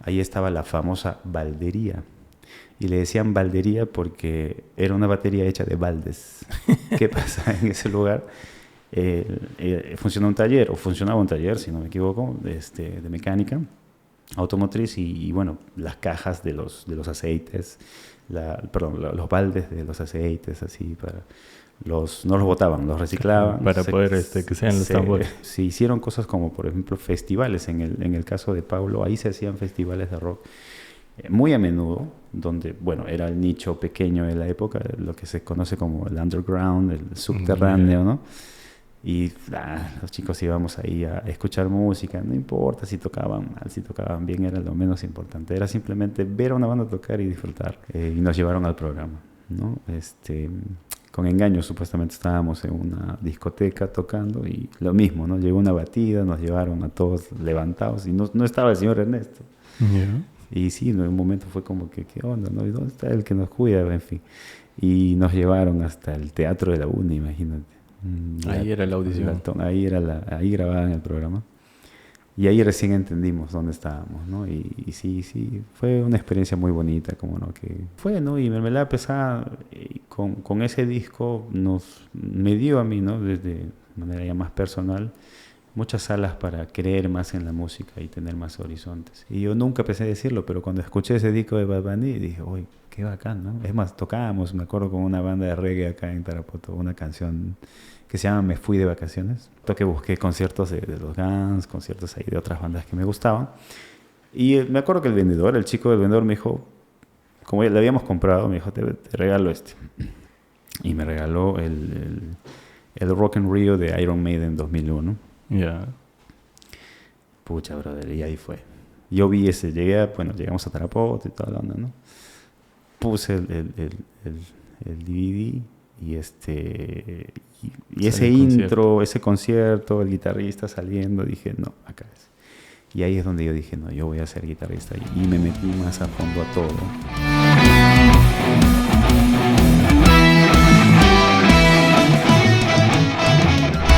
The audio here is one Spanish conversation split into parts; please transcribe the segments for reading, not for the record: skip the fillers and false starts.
ahí estaba la famosa baldería. Y le decían baldería porque era una batería hecha de baldes. ¿Qué pasa? En ese lugar funcionaba un taller, si no me equivoco, de mecánica automotriz y bueno, las cajas de los aceites, los baldes de los aceites, así, no los botaban, los reciclaban. Para poder que sean los tambores. Se hicieron cosas como, por ejemplo, festivales. En el caso de Pablo, ahí se hacían festivales de rock muy a menudo, donde, bueno, era el nicho pequeño de la época, lo que se conoce como el underground, el subterráneo, ¿no? Y los chicos íbamos ahí a escuchar música, no importa si tocaban mal, si tocaban bien, era lo menos importante. Era simplemente ver a una banda tocar y disfrutar. Y nos llevaron al programa, ¿no? Con engaño, supuestamente estábamos en una discoteca tocando y lo mismo, ¿no? Llegó una batida, nos llevaron a todos levantados y no estaba el señor Ernesto. Yeah. Y sí, en un momento fue como que, ¿qué onda, no? ¿Y dónde está el que nos cuida? En fin. Y nos llevaron hasta el Teatro de la UNI, imagínate. Ahí era la audición. Ahí grababan el programa. Y ahí recién entendimos dónde estábamos, ¿no? Y sí, fue una experiencia muy bonita, como no, que fue, ¿no? Y Mermelada Pesada, con ese disco me dio a mí, ¿no? Desde manera ya más personal, muchas alas para creer más en la música y tener más horizontes. Y yo nunca pensé decirlo, pero cuando escuché ese disco de Bad Bunny, dije, uy, qué bacán, ¿no? Es más, tocábamos, me acuerdo, con una banda de reggae acá en Tarapoto, una canción que se llama Me Fui de Vacaciones. Que busqué conciertos de los Guns, conciertos ahí de otras bandas que me gustaban. Y me acuerdo que el chico del vendedor me dijo, como ya le habíamos comprado, me dijo, te regalo este. Y me regaló el Rock in Rio de Iron Maiden 2001. Ya. Yeah. Pucha, brother, y ahí fue. Yo vi llegamos a Tarapoto y toda la onda, ¿no? Puse el DVD y ese intro, ese concierto, el guitarrista saliendo, dije, no, acá es. Y ahí es donde yo dije, no, yo voy a ser guitarrista. Y me metí más a fondo a todo.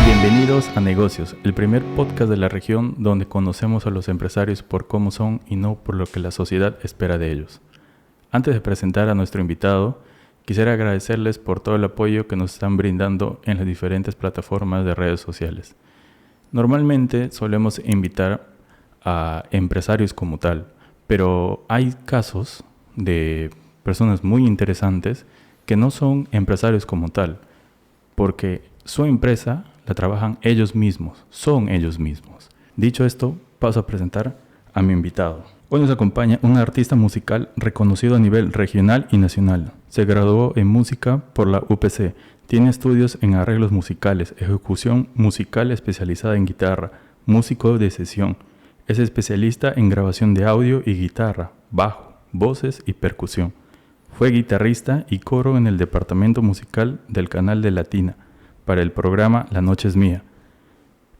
Bienvenidos a Negocios, el primer podcast de la región donde conocemos a los empresarios por cómo son y no por lo que la sociedad espera de ellos. Antes de presentar a nuestro invitado, quisiera agradecerles por todo el apoyo que nos están brindando en las diferentes plataformas de redes sociales. Normalmente solemos invitar a empresarios como tal, pero hay casos de personas muy interesantes que no son empresarios como tal, porque su empresa la trabajan ellos mismos, son ellos mismos. Dicho esto, paso a presentar a mi invitado. Hoy nos acompaña un artista musical reconocido a nivel regional y nacional. Se graduó en música por la UPC. Tiene estudios en arreglos musicales, ejecución musical especializada en guitarra, músico de sesión. Es especialista en grabación de audio y guitarra, bajo, voces y percusión. Fue guitarrista y coro en el departamento musical del Canal de Latina para el programa La Noche es Mía.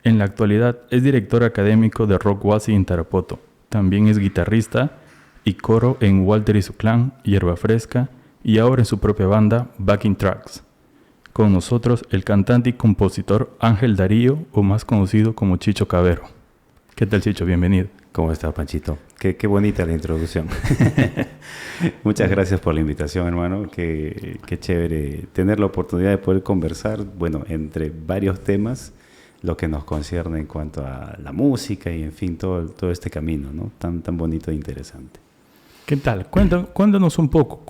En la actualidad es director académico de Rock Oasis en Tarapoto. También es guitarrista y coro en Walter y su clan, Hierba Fresca y ahora en su propia banda, Backing Tracks. Con nosotros el cantante y compositor Ángel Darío, o más conocido como Chicho Cabero. ¿Qué tal, Chicho? Bienvenido. ¿Cómo está, Panchito? Qué bonita la introducción. Muchas gracias por la invitación, hermano. Qué chévere tener la oportunidad de poder conversar, bueno, entre varios temas, lo que nos concierne en cuanto a la música y, en fin, todo este camino, ¿no? Tan bonito e interesante. ¿Qué tal? Cuéntanos un poco,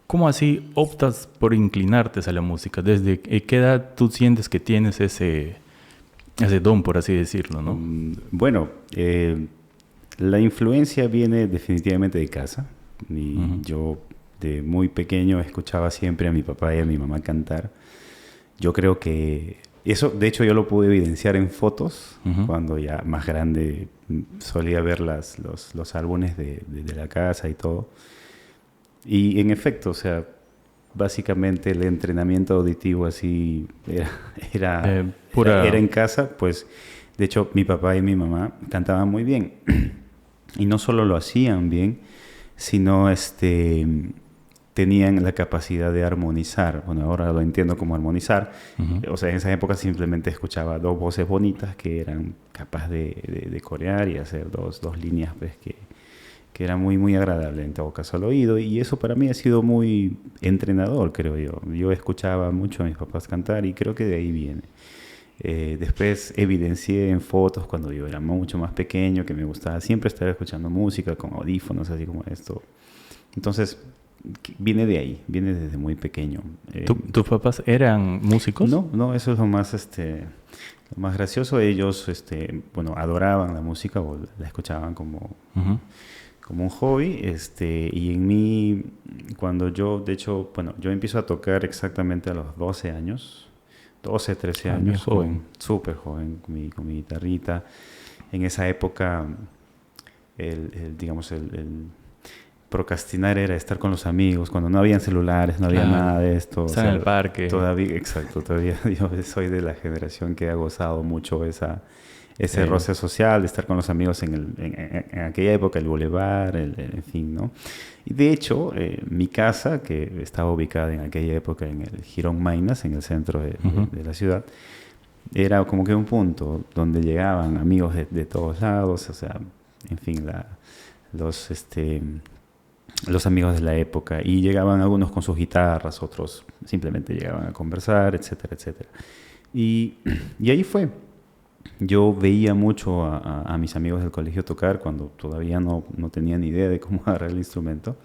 ¿cómo así optas por inclinarte hacia la música? ¿Desde qué edad tú sientes que tienes ese don, por así decirlo, ¿no? Bueno, la influencia viene definitivamente de casa. Yo de muy pequeño escuchaba siempre a mi papá y a mi mamá cantar. Yo creo que eso, de hecho, yo lo pude evidenciar en fotos. Cuando ya más grande solía ver los álbumes de la casa y todo. Y en efecto, o sea, básicamente el entrenamiento auditivo así era en casa. Pues, de hecho, mi papá y mi mamá cantaban muy bien. Y no solo lo hacían bien, sino tenían la capacidad de armonizar. Bueno, ahora lo entiendo como armonizar. O sea, en esa época simplemente escuchaba dos voces bonitas que eran capaces de corear y hacer dos líneas pues, que era muy, muy agradable en todo caso al oído. Y eso para mí ha sido muy entrenador, creo yo. Yo escuchaba mucho a mis papás cantar y creo que de ahí viene. Después evidencié en fotos cuando yo era mucho más pequeño que me gustaba siempre estar escuchando música con audífonos, así como esto. Entonces, viene de ahí, viene desde muy pequeño. ¿Tus papás eran músicos? No, eso es lo más gracioso. Ellos, bueno, adoraban la música o la escuchaban como un hobby. Y en mí, cuando yo, de hecho, bueno, yo empiezo a tocar exactamente a los 12 años. 12, 13 años, joven, súper joven, con mi guitarrita. En esa época, digamos, el procrastinar era estar con los amigos, cuando no habían celulares, no había nada de esto. Estar en el parque. Todavía yo soy de la generación que ha gozado mucho ese roce social, de estar con los amigos en aquella época, el bulevar, en fin, ¿no? Y de hecho, mi casa, que estaba ubicada en aquella época en el Jirón Maynas, en el centro de la ciudad, era como que un punto donde llegaban amigos de todos lados, o sea, en fin, los amigos de la época, y llegaban algunos con sus guitarras, otros simplemente llegaban a conversar, etcétera, etcétera. Y ahí fue. Yo veía mucho a mis amigos del colegio tocar cuando todavía no tenía ni idea de cómo agarrar el instrumento.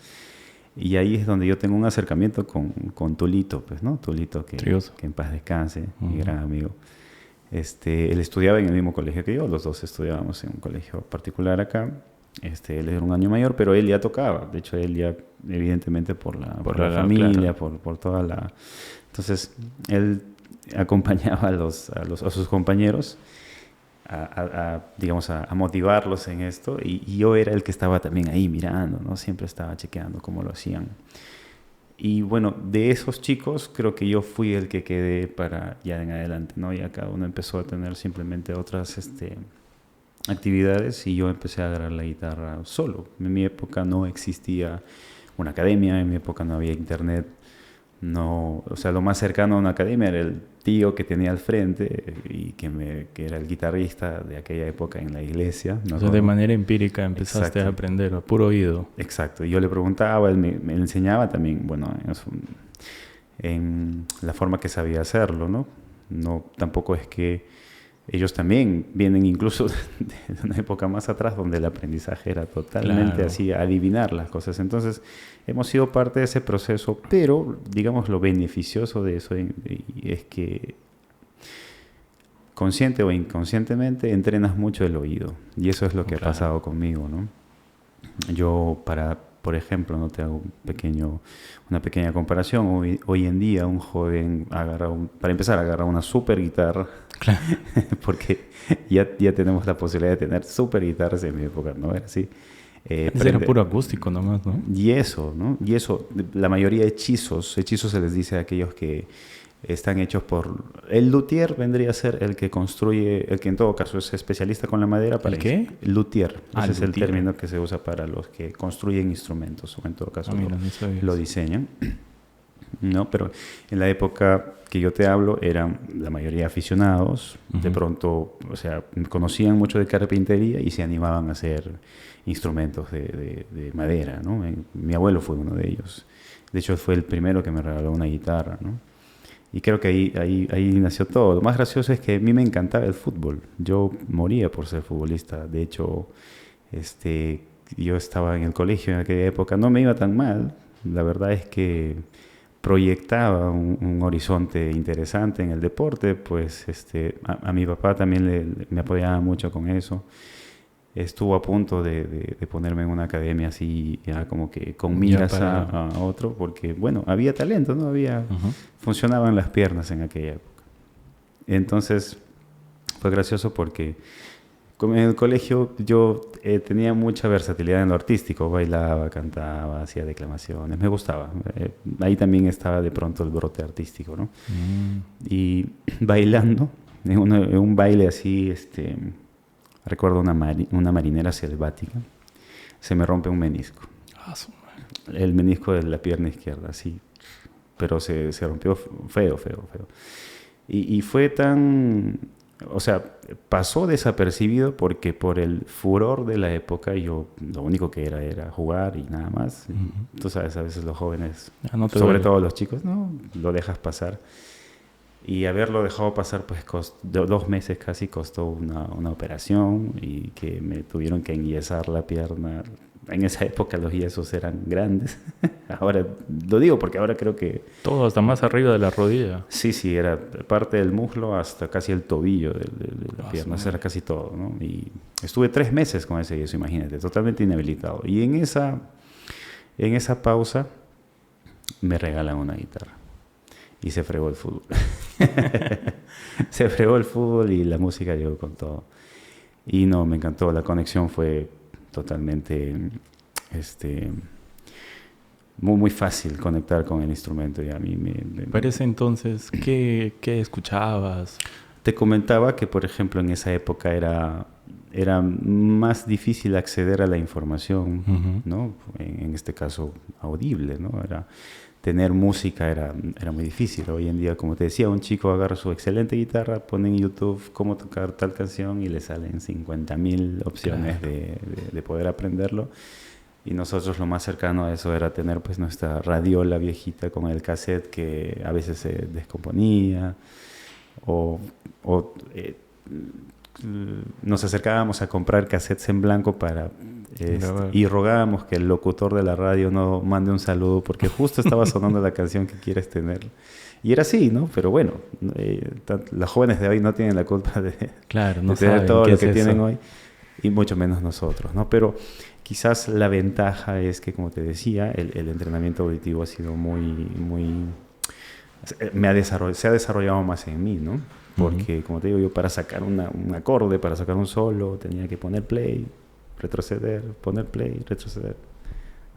Y ahí es donde yo tengo un acercamiento con Tulito, pues, ¿no? Tulito, que en paz descanse, mi gran amigo. Él estudiaba en el mismo colegio que yo, los dos estudiábamos en un colegio particular acá. Él era un año mayor, pero él ya tocaba. De hecho, él ya, evidentemente, por la familia, claro. por toda la... Entonces, él acompañaba a sus compañeros digamos, a motivarlos en esto, y yo era el que estaba también ahí mirando, ¿no? Siempre estaba chequeando cómo lo hacían. Y bueno, de esos chicos creo que yo fui el que quedé para ya en adelante, ¿no? Ya cada uno empezó a tener simplemente otras actividades y yo empecé a agarrar la guitarra solo. En mi época no existía una academia, en mi época no había internet. No, o sea, lo más cercano a una academia era el tío que tenía al frente y que era el guitarrista de aquella época en la iglesia. ¿No? Entonces, de manera empírica empezaste a aprender, a puro oído. Exacto. Y yo le preguntaba, él me enseñaba también, bueno, en la forma que sabía hacerlo, ¿no? No, tampoco es que ellos también vienen incluso de una época más atrás donde el aprendizaje era totalmente así, adivinar las cosas. Entonces, hemos sido parte de ese proceso, pero, digamos, lo beneficioso de eso es que consciente o inconscientemente entrenas mucho el oído. Y eso es lo que ha pasado conmigo, ¿no? Yo, por ejemplo, no te hago una pequeña comparación. Hoy en día un joven para empezar, agarra una super guitarra. Claro. Porque ya tenemos la posibilidad de tener super guitarras en mi época, ¿no? Era así. Era puro acústico nomás, ¿no? Y eso, ¿no? Y eso, la mayoría de hechizos se les dice a aquellos que están hechos por... El luthier vendría a ser el que construye, el que en todo caso es especialista con la madera. ¿El qué? Luthier. Ese es el término que se usa para los que construyen instrumentos, o en todo caso lo diseñan. No, pero en la época que yo te hablo eran la mayoría aficionados. De pronto, o sea, conocían mucho de carpintería y se animaban a hacer instrumentos de madera, ¿no? Mi abuelo fue uno de ellos. De hecho, fue el primero que me regaló una guitarra, ¿no? Y creo que ahí nació todo. Lo más gracioso es que a mí me encantaba el fútbol. Yo moría por ser futbolista. De hecho, yo estaba en el colegio en aquella época. No me iba tan mal. La verdad es que proyectaba un horizonte interesante en el deporte. Pues a mi papá también me apoyaba mucho con eso. Estuvo a punto de ponerme en una academia así, ya como que con miras a otro, porque, bueno, había talento, ¿no? Funcionaban las piernas en aquella época. Entonces, fue gracioso porque como en el colegio yo tenía mucha versatilidad en lo artístico, bailaba, cantaba, hacía declamaciones, me gustaba. Ahí también estaba de pronto el brote artístico, ¿no? Y bailando, en un baile así, recuerdo una marinera selvática, se me rompe un menisco. el menisco de la pierna izquierda, sí. Pero se rompió feo. Y fue tan... O sea, pasó desapercibido porque por el furor de la época yo lo único que era jugar y nada más. Uh-huh. Tú sabes, a veces los jóvenes, No te sobre duele. todo los chicos, no, lo dejas pasar. Y haberlo dejado pasar, pues 2 meses casi costó una operación y que me tuvieron que enyesar la pierna. En esa época los yesos eran grandes. Ahora lo digo porque ahora creo que... Todo hasta más arriba de la rodilla. Sí, era parte del muslo hasta casi el tobillo de la pierna. Eso era Madre. casi todo, ¿no? Y estuve 3 meses con ese yeso, imagínate, totalmente inhabilitado. Y en esa pausa me regalan una guitarra. Y se fregó el fútbol. Se fregó el fútbol y la música llegó con todo. Y no, me encantó. La conexión fue totalmente muy fácil conectar con el instrumento. Y a mí Para ese entonces, ¿qué escuchabas? Te comentaba que, por ejemplo, en esa época era más difícil acceder a la información, Uh-huh. ¿no? En este caso, audible, ¿no? Tener música era muy difícil. Hoy en día, como te decía, un chico agarra su excelente guitarra, pone en YouTube cómo tocar tal canción y le salen 50.000 opciones de poder aprenderlo. Y nosotros lo más cercano a eso era tener pues nuestra radiola viejita con el cassette que a veces se descomponía o nos acercábamos a comprar cassettes en blanco y rogábamos que el locutor de la radio no mande un saludo porque justo estaba sonando la canción que quieres tener. Y era así, ¿no? Pero bueno, los jóvenes de hoy no tienen la culpa de tener todo lo que tienen hoy, y mucho menos nosotros, ¿no? Pero quizás la ventaja es que, como te decía, el entrenamiento auditivo ha sido se ha desarrollado más en mí, ¿no? Porque, como te digo, yo para sacar un acorde, para sacar un solo, tenía que poner play, retroceder, poner play, retroceder.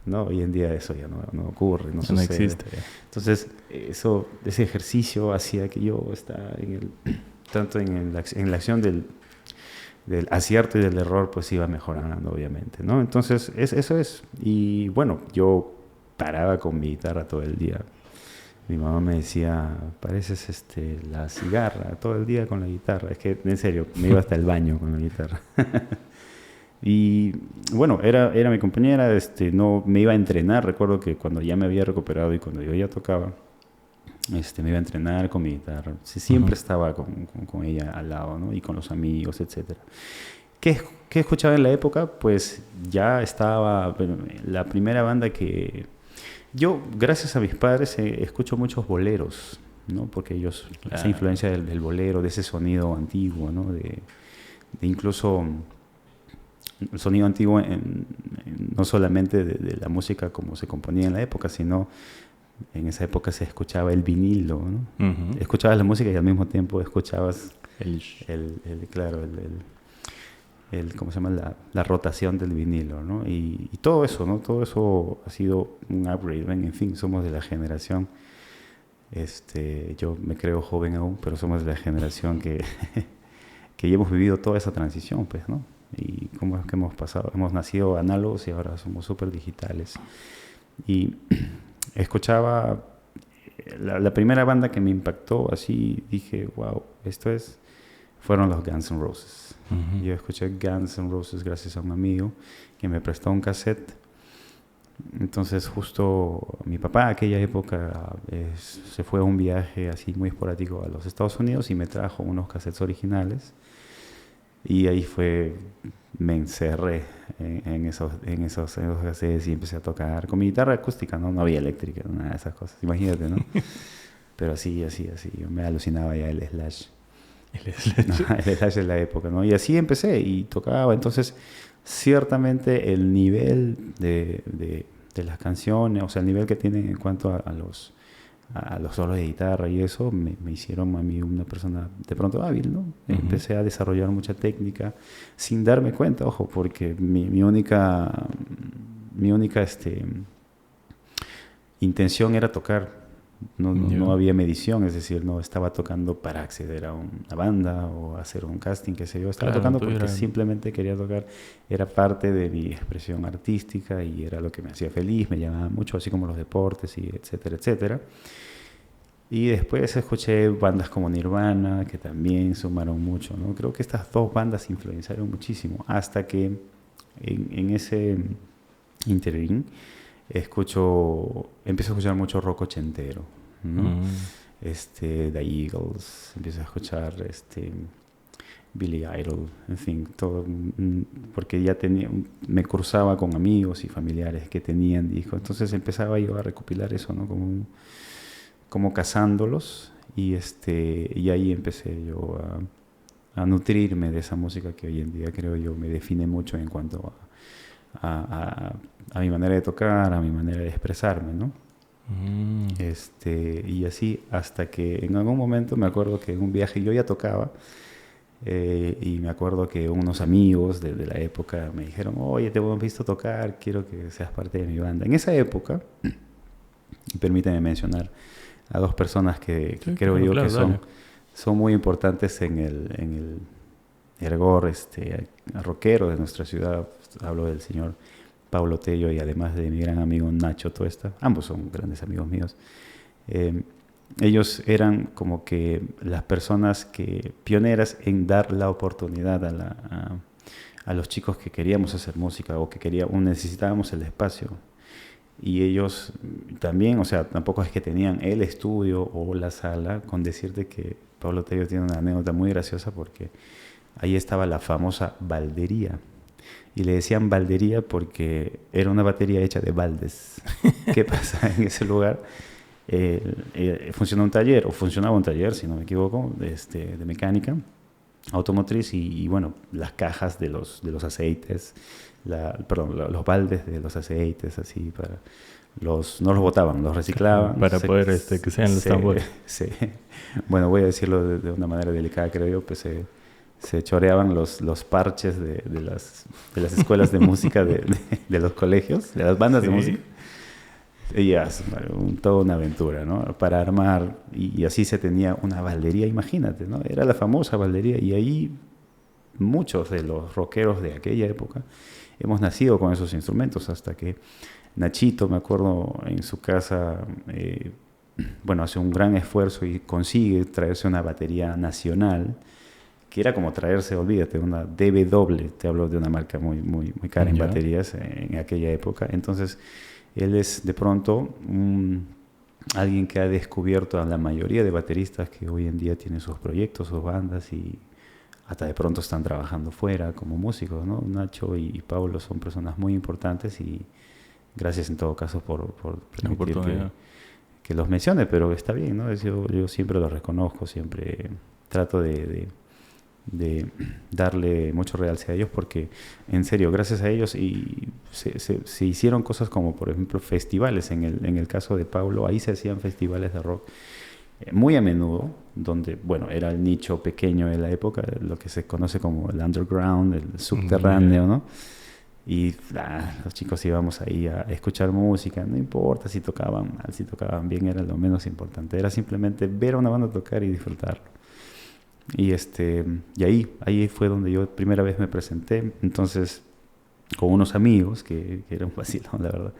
No, hoy en día eso ya no ocurre, no sucede. Existe. Entonces, ese ejercicio hacía que yo estaba tanto en la acción del acierto y del error, pues iba mejorando, obviamente, ¿no? Entonces, eso es. Y bueno, yo paraba con mi guitarra todo el día. Mi mamá me decía, pareces la cigarra, todo el día con la guitarra. Es que, en serio, me iba hasta el baño con la guitarra. Y bueno, era mi compañera, no me iba a entrenar. Recuerdo que cuando ya me había recuperado y cuando yo ya tocaba, me iba a entrenar con mi guitarra. Siempre estaba con ella al lado, ¿no? Y con los amigos, etcétera. ¿Qué escuchaba en la época? Pues ya estaba, bueno, la primera banda que... Yo, gracias a mis padres, escucho muchos boleros, ¿no? Porque ellos, esa influencia del bolero, de ese sonido antiguo, ¿no? De incluso el sonido antiguo, no solamente de la música como se componía en la época, sino en esa época se escuchaba el vinilo, ¿no? Uh-huh. Escuchabas la música y al mismo tiempo escuchabas ¿cómo se llama? La rotación del vinilo, ¿no? Y todo eso, ¿no? Todo eso ha sido un upgrade. En fin, somos de la generación, yo me creo joven aún, pero somos de la generación que ya hemos vivido toda esa transición, pues, ¿no? Y cómo es que hemos pasado, hemos nacido análogos y ahora somos súper digitales. Y escuchaba la primera banda que me impactó, así dije, wow, fueron los Guns N' Roses. Uh-huh. Yo escuché Guns N' Roses gracias a un amigo que me prestó un cassette. Entonces justo mi papá aquella época se fue a un viaje así muy esporádico a los Estados Unidos y me trajo unos cassettes originales. Y ahí me encerré en esos cassettes y empecé a tocar con mi guitarra acústica, no había eléctrica, nada de esas cosas, imagínate, ¿no? Pero así, yo me alucinaba ya el Slash. El Slash de la época, ¿no? Y así empecé y tocaba. Entonces, ciertamente el nivel de las canciones, o sea, el nivel que tienen en cuanto a los solos de guitarra y eso, me hicieron a mí una persona de pronto hábil, ¿no? Uh-huh. Empecé a desarrollar mucha técnica sin darme cuenta, ojo, porque mi única intención era tocar. No había medición, es decir, no estaba tocando para acceder a una banda o hacer un casting, qué sé yo. Estaba tocando porque simplemente quería tocar. Era parte de mi expresión artística y era lo que me hacía feliz, me llamaba mucho, así como los deportes, y etcétera, etcétera. Y después escuché bandas como Nirvana, que también sumaron mucho, ¿no? Creo que estas dos bandas influenciaron muchísimo, hasta que en ese interín empiezo a escuchar mucho rock ochentero, ¿no? The Eagles, empiezo a escuchar Billy Idol, en fin, todo, porque ya me cruzaba con amigos y familiares que tenían discos, entonces empezaba yo a recopilar eso, ¿no? Como cazándolos, y ahí empecé yo a nutrirme de esa música que hoy en día creo yo me define mucho en cuanto a mi manera de tocar, a mi manera de expresarme, ¿no? Y así hasta que en algún momento me acuerdo que en un viaje yo ya tocaba, y me acuerdo que unos amigos de la época me dijeron, oye, te hemos visto tocar, quiero que seas parte de mi banda. En esa época, y permíteme mencionar a dos personas que creo yo que son muy importantes en el hergor rockero de nuestra ciudad. Hablo del señor Pablo Tello y además de mi gran amigo Nacho Tuesta. Ambos son grandes amigos míos. Ellos eran como que las personas pioneras en dar la oportunidad a los chicos que queríamos hacer música o necesitábamos el espacio. Y ellos también, o sea, tampoco es que tenían el estudio o la sala, con decirte que Pablo Tello tiene una anécdota muy graciosa porque ahí estaba la famosa baldería. Y le decían baldería porque era una batería hecha de baldes. ¿Qué pasa? En ese lugar funcionaba un taller, si no me equivoco, de mecánica automotriz y bueno, las cajas de los aceites, los baldes de los aceites, así no los botaban, los reciclaban. Para poder que sean los tambores. Sí. Bueno, voy a decirlo de una manera delicada, creo yo, pues se choreaban los parches de las escuelas de música de los colegios, de las bandas de música. Y toda una aventura, ¿no? Para armar, y así se tenía una baldería, imagínate, ¿no? Era la famosa baldería, y ahí muchos de los rockeros de aquella época hemos nacido con esos instrumentos, hasta que Nachito, me acuerdo, en su casa, hace un gran esfuerzo y consigue traerse una batería nacional, que era como traerse, olvídate, una DB, te hablo de una marca muy, muy, muy cara en baterías en aquella época. Entonces, él es de pronto alguien que ha descubierto a la mayoría de bateristas que hoy en día tienen sus proyectos, sus bandas y hasta de pronto están trabajando fuera como músicos, ¿no? Nacho y Pablo son personas muy importantes y gracias en todo caso por permitir que los mencione, pero está bien, ¿no? Yo siempre los reconozco, siempre trato de darle mucho realce a ellos porque, en serio, gracias a ellos se hicieron cosas como, por ejemplo, festivales. En el caso de Pablo, ahí se hacían festivales de rock muy a menudo, donde, era el nicho pequeño de la época, lo que se conoce como el underground, el subterráneo, ¿no? Y los chicos íbamos ahí a escuchar música, no importa si tocaban mal, si tocaban bien, era lo menos importante, era simplemente ver a una banda tocar y disfrutarlo. Y ahí fue donde yo primera vez me presenté, entonces con unos amigos que era un vacilón, la verdad.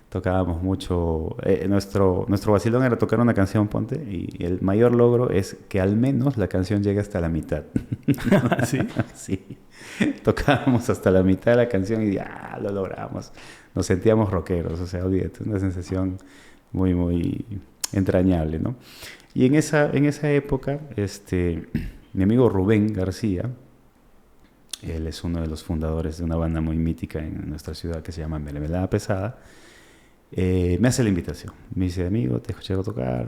Tocábamos mucho, nuestro vacilón era tocar una canción, ponte, y el mayor logro es que al menos la canción llegue hasta la mitad. ¿Sí? Sí, tocábamos hasta la mitad de la canción y lo logramos. Nos sentíamos rockeros, o sea, olvídate, una sensación muy, muy entrañable, ¿no? Y en esa época, mi amigo Rubén García, él es uno de los fundadores de una banda muy mítica en nuestra ciudad que se llama Mermelada Pesada, me hace la invitación. Me dice, amigo, te escuché tocar,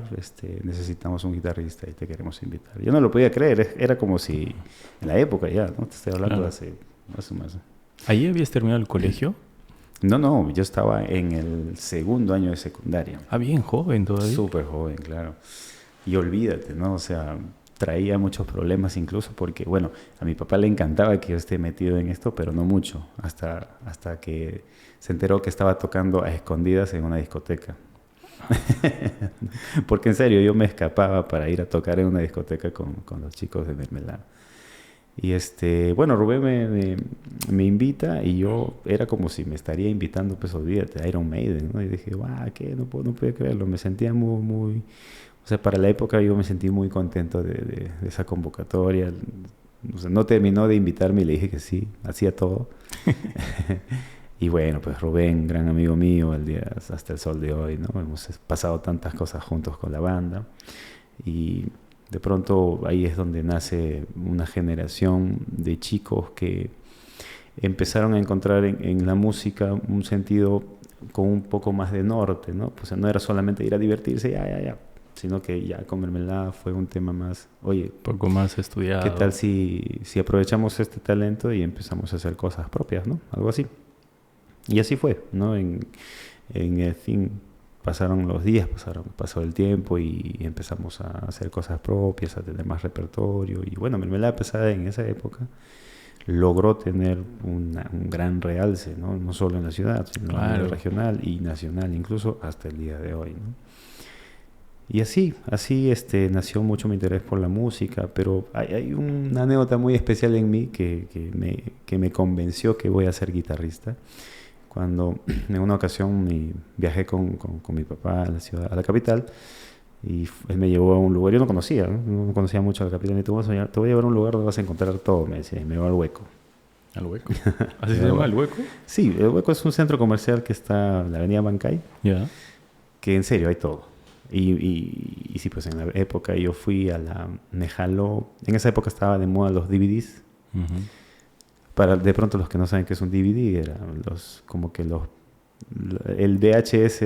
necesitamos un guitarrista y te queremos invitar. Yo no lo podía creer, era como si en la época ya, ¿no? Te estoy hablando de hace más. ¿Ahí habías terminado el colegio? No, yo estaba en el segundo año de secundaria. Bien joven todavía. Súper joven, claro. Y olvídate, ¿no? O sea, traía muchos problemas incluso porque, a mi papá le encantaba que yo esté metido en esto, pero no mucho, hasta que se enteró que estaba tocando a escondidas en una discoteca. Porque en serio, yo me escapaba para ir a tocar en una discoteca con los chicos de Mermelada. Y bueno, Rubén me invita y yo era como si me estaría invitando, pues olvídate, Iron Maiden, ¿no? Y dije, guau, ¿qué? No puedo creerlo. Me sentía o sea, para la época yo me sentí muy contento de esa convocatoria. O sea, no terminó de invitarme y le dije que sí, hacía todo. Y bueno, pues Rubén, gran amigo mío, hasta el sol de hoy, ¿no? Hemos pasado tantas cosas juntos con la banda. Y de pronto ahí es donde nace una generación de chicos que empezaron a encontrar en la música un sentido con un poco más de norte, ¿no? Pues no era solamente ir a divertirse, ya, sino que ya con Mermelada fue un tema más, oye, Un poco más estudiado. ¿qué tal si aprovechamos este talento y empezamos a hacer cosas propias, ¿no? Algo así. Y así fue, ¿no? En el fin, pasaron los días, pasó el tiempo y empezamos a hacer cosas propias, a tener más repertorio. Y bueno, Mermelada Pesada en esa época logró tener un gran realce, ¿no? No solo en la ciudad, sino a nivel regional y nacional, incluso hasta el día de hoy, ¿no? Y así nació mucho mi interés por la música, pero hay una anécdota muy especial en mí que me convenció que voy a ser guitarrista. Cuando en una ocasión viajé con mi papá a la ciudad, a la capital, y él me llevó a un lugar, yo no conocía mucho la capital, y te voy a llevar a un lugar donde vas a encontrar todo, me decía, y me llevó al Hueco. ¿Al Hueco? ¿Así se llama el Hueco? Sí, el Hueco es un centro comercial que está en la avenida Bancay, que en serio hay todo. Y sí, pues en la época yo fui me jaló, en esa época estaba de moda los DVDs. Para de pronto los que no saben qué es un DVD, eran el VHS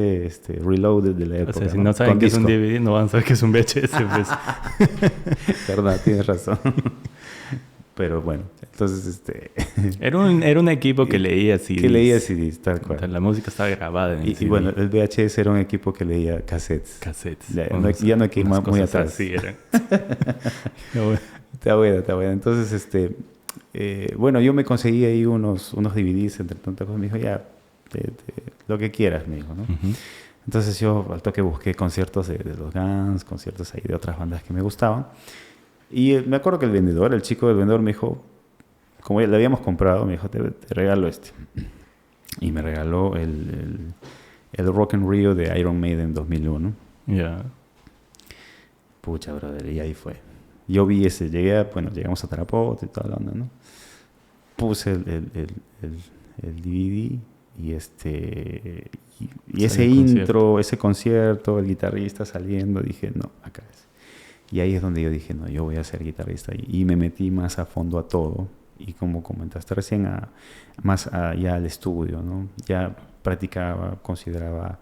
Reloaded de la época. O sea, si no saben qué es un DVD, no van a saber qué es un VHS. Pues. Verdad, tienes razón. Pero bueno, entonces Era un equipo que leía CDs. Que leía CDs, tal cual. La música estaba grabada en el CD. Y bueno, el VHS era un equipo que leía cassettes. Ya no hay que ir muy atrás. Sí, eran. Está buena. Entonces, bueno, yo me conseguí ahí unos DVDs, entre tantas cosas. Me dijo, ya, lo que quieras, me dijo, ¿no? Entonces yo al toque busqué conciertos de los Guns, conciertos ahí de otras bandas que me gustaban. Y me acuerdo que el chico del vendedor me dijo, como ya le habíamos comprado, me dijo, te regalo este. Y me regaló el Rock in Rio de Iron Maiden 2001. Ya. Pucha, brother, y ahí fue. Yo vi llegamos a Tarapoto y toda la onda, ¿no? Puse el DVD y ese intro, ese concierto, el guitarrista saliendo, dije, no, acá es. Y ahí es donde yo dije, no, yo voy a ser guitarrista. Y me metí más a fondo a todo. Y como comentaste recién, más allá al estudio, ¿no? Ya practicaba, consideraba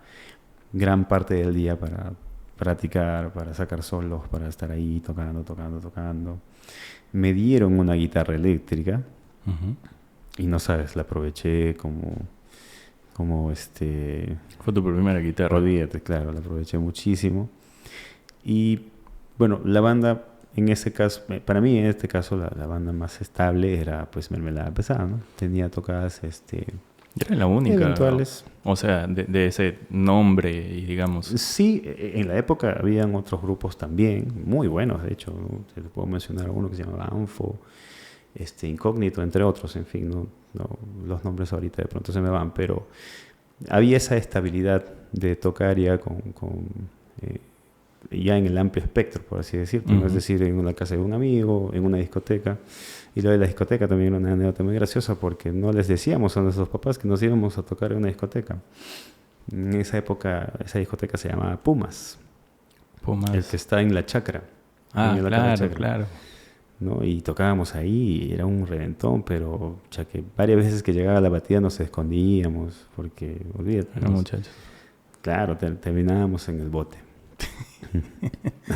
gran parte del día para practicar, para sacar solos, para estar ahí tocando. Me dieron una guitarra eléctrica y no sabes, la aproveché como Fue tu primera guitarra. Olvídate, claro, la aproveché muchísimo. Y bueno, la banda, en ese caso, para mí en este caso, la banda más estable era pues Mermelada Pesada, ¿no? Tenía tocadas, Era la única, eventuales. ¿no? O sea, de ese nombre, y digamos. Sí, en la época habían otros grupos también, muy buenos, de hecho, ¿no? Te puedo mencionar alguno que se llamaba Anfo, Incógnito, entre otros, en fin, no, los nombres ahorita de pronto se me van, pero había esa estabilidad de tocar ya ya en el amplio espectro, por así decirlo, ¿no? Es decir, en una casa de un amigo, en una discoteca. Y lo de la discoteca también era una anécdota muy graciosa porque no les decíamos a nuestros papás que nos íbamos a tocar en una discoteca. En esa época, esa discoteca se llamaba Pumas. El que está en La Chacra. Claro. ¿No? Y tocábamos ahí y era un reventón, pero ya que varias veces que llegaba la batida nos escondíamos porque, olvídate. Eran muchachos. Claro, terminábamos en el bote.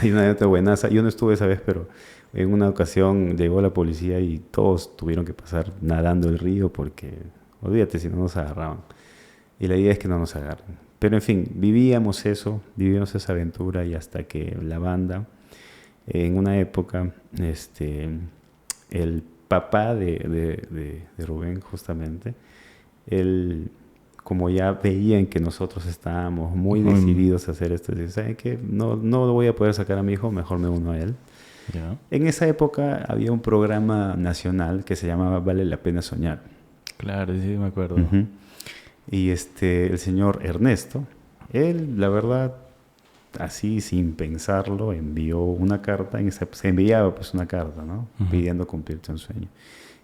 Hay una anécdota buenaza. Yo no estuve esa vez, pero en una ocasión llegó la policía y todos tuvieron que pasar nadando el río porque, olvídate, si no nos agarraban. Y la idea es que no nos agarren. Pero en fin, vivíamos esa aventura y hasta que la banda, en una época, el papá de Rubén justamente, él como ya veían que nosotros estábamos muy decididos a hacer esto, dicen, ¿saben qué? No lo voy a poder sacar a mi hijo, mejor me uno a él. Ya. En esa época había un programa nacional que se llamaba Vale la Pena Soñar. Claro, sí, me acuerdo. Uh-huh. Y el señor Ernesto, él, la verdad, así sin pensarlo, envió una carta, se enviaba pues una carta, ¿no? Uh-huh. Pidiendo cumplirte un sueño.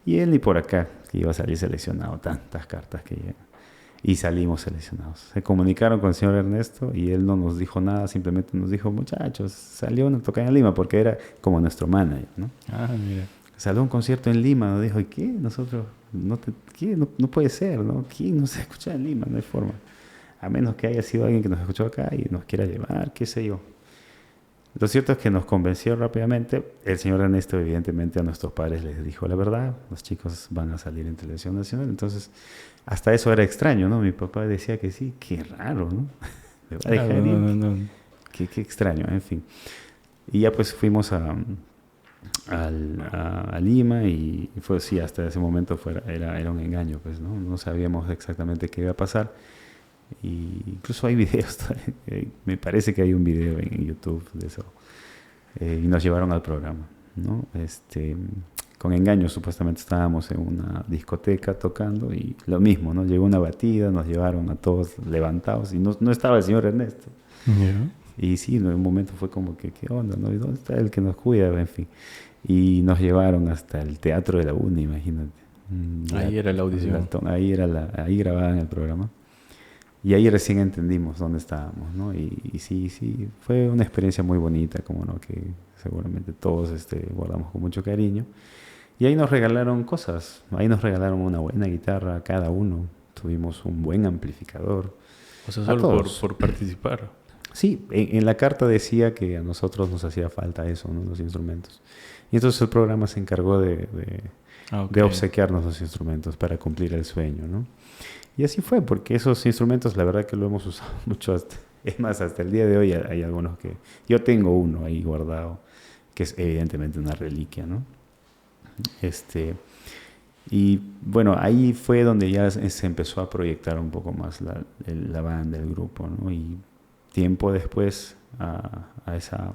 Y él ni por acá, que iba a salir seleccionado, tantas cartas que llegan. Y salimos seleccionados. Se comunicaron con el señor Ernesto y él no nos dijo nada, simplemente nos dijo, muchachos, salió una tocada en Lima, porque era como nuestro manager, ¿no? Ah, mira. Salió un concierto en Lima, nos dijo, ¿y qué? Nosotros, ¿qué? No puede ser, ¿no? ¿Quién nos escucha en Lima? No hay forma. A menos que haya sido alguien que nos escuchó acá y nos quiera llevar, qué sé yo. Lo cierto es que nos convenció rápidamente. El señor Ernesto, evidentemente, a nuestros padres les dijo la verdad. Los chicos van a salir en televisión nacional. Entonces, hasta eso era extraño, ¿no? Mi papá decía que sí. Qué raro, ¿no? ¿Me va a dejar ir? No. Qué extraño, en fin. Y ya pues fuimos a Lima y fue, sí, hasta ese momento era un engaño, pues, ¿no? No sabíamos exactamente qué iba a pasar. Y incluso hay videos, me parece que hay un video en YouTube de eso, y nos llevaron al programa, ¿no? Con engaños, supuestamente estábamos en una discoteca tocando y lo mismo, ¿no? Llegó una batida, nos llevaron a todos levantados y no estaba el señor Ernesto. Yeah. Y sí, en un momento fue como que, ¿qué onda, no? ¿Y dónde está el que nos cuida? En fin. Y nos llevaron hasta el Teatro de la UNI, imagínate. Ahí era la audición. Ahí grababan el programa. Y ahí recién entendimos dónde estábamos, ¿no? Y sí, fue una experiencia muy bonita, como no, que seguramente todos guardamos con mucho cariño. Y ahí nos regalaron cosas, ahí nos regalaron una buena guitarra a cada uno, tuvimos un buen amplificador. O sea, solo por participar. Sí, en la carta decía que a nosotros nos hacía falta eso, ¿no? Los instrumentos. Y entonces el programa se encargó de obsequiarnos los instrumentos para cumplir el sueño, ¿no? Y así fue, porque esos instrumentos, la verdad que lo hemos usado mucho. Es más, hasta el día de hoy hay algunos que... Yo tengo uno ahí guardado, que es evidentemente una reliquia, ¿no? Y bueno, ahí fue donde ya se empezó a proyectar un poco más la banda, el grupo, ¿no? Y tiempo después, a esa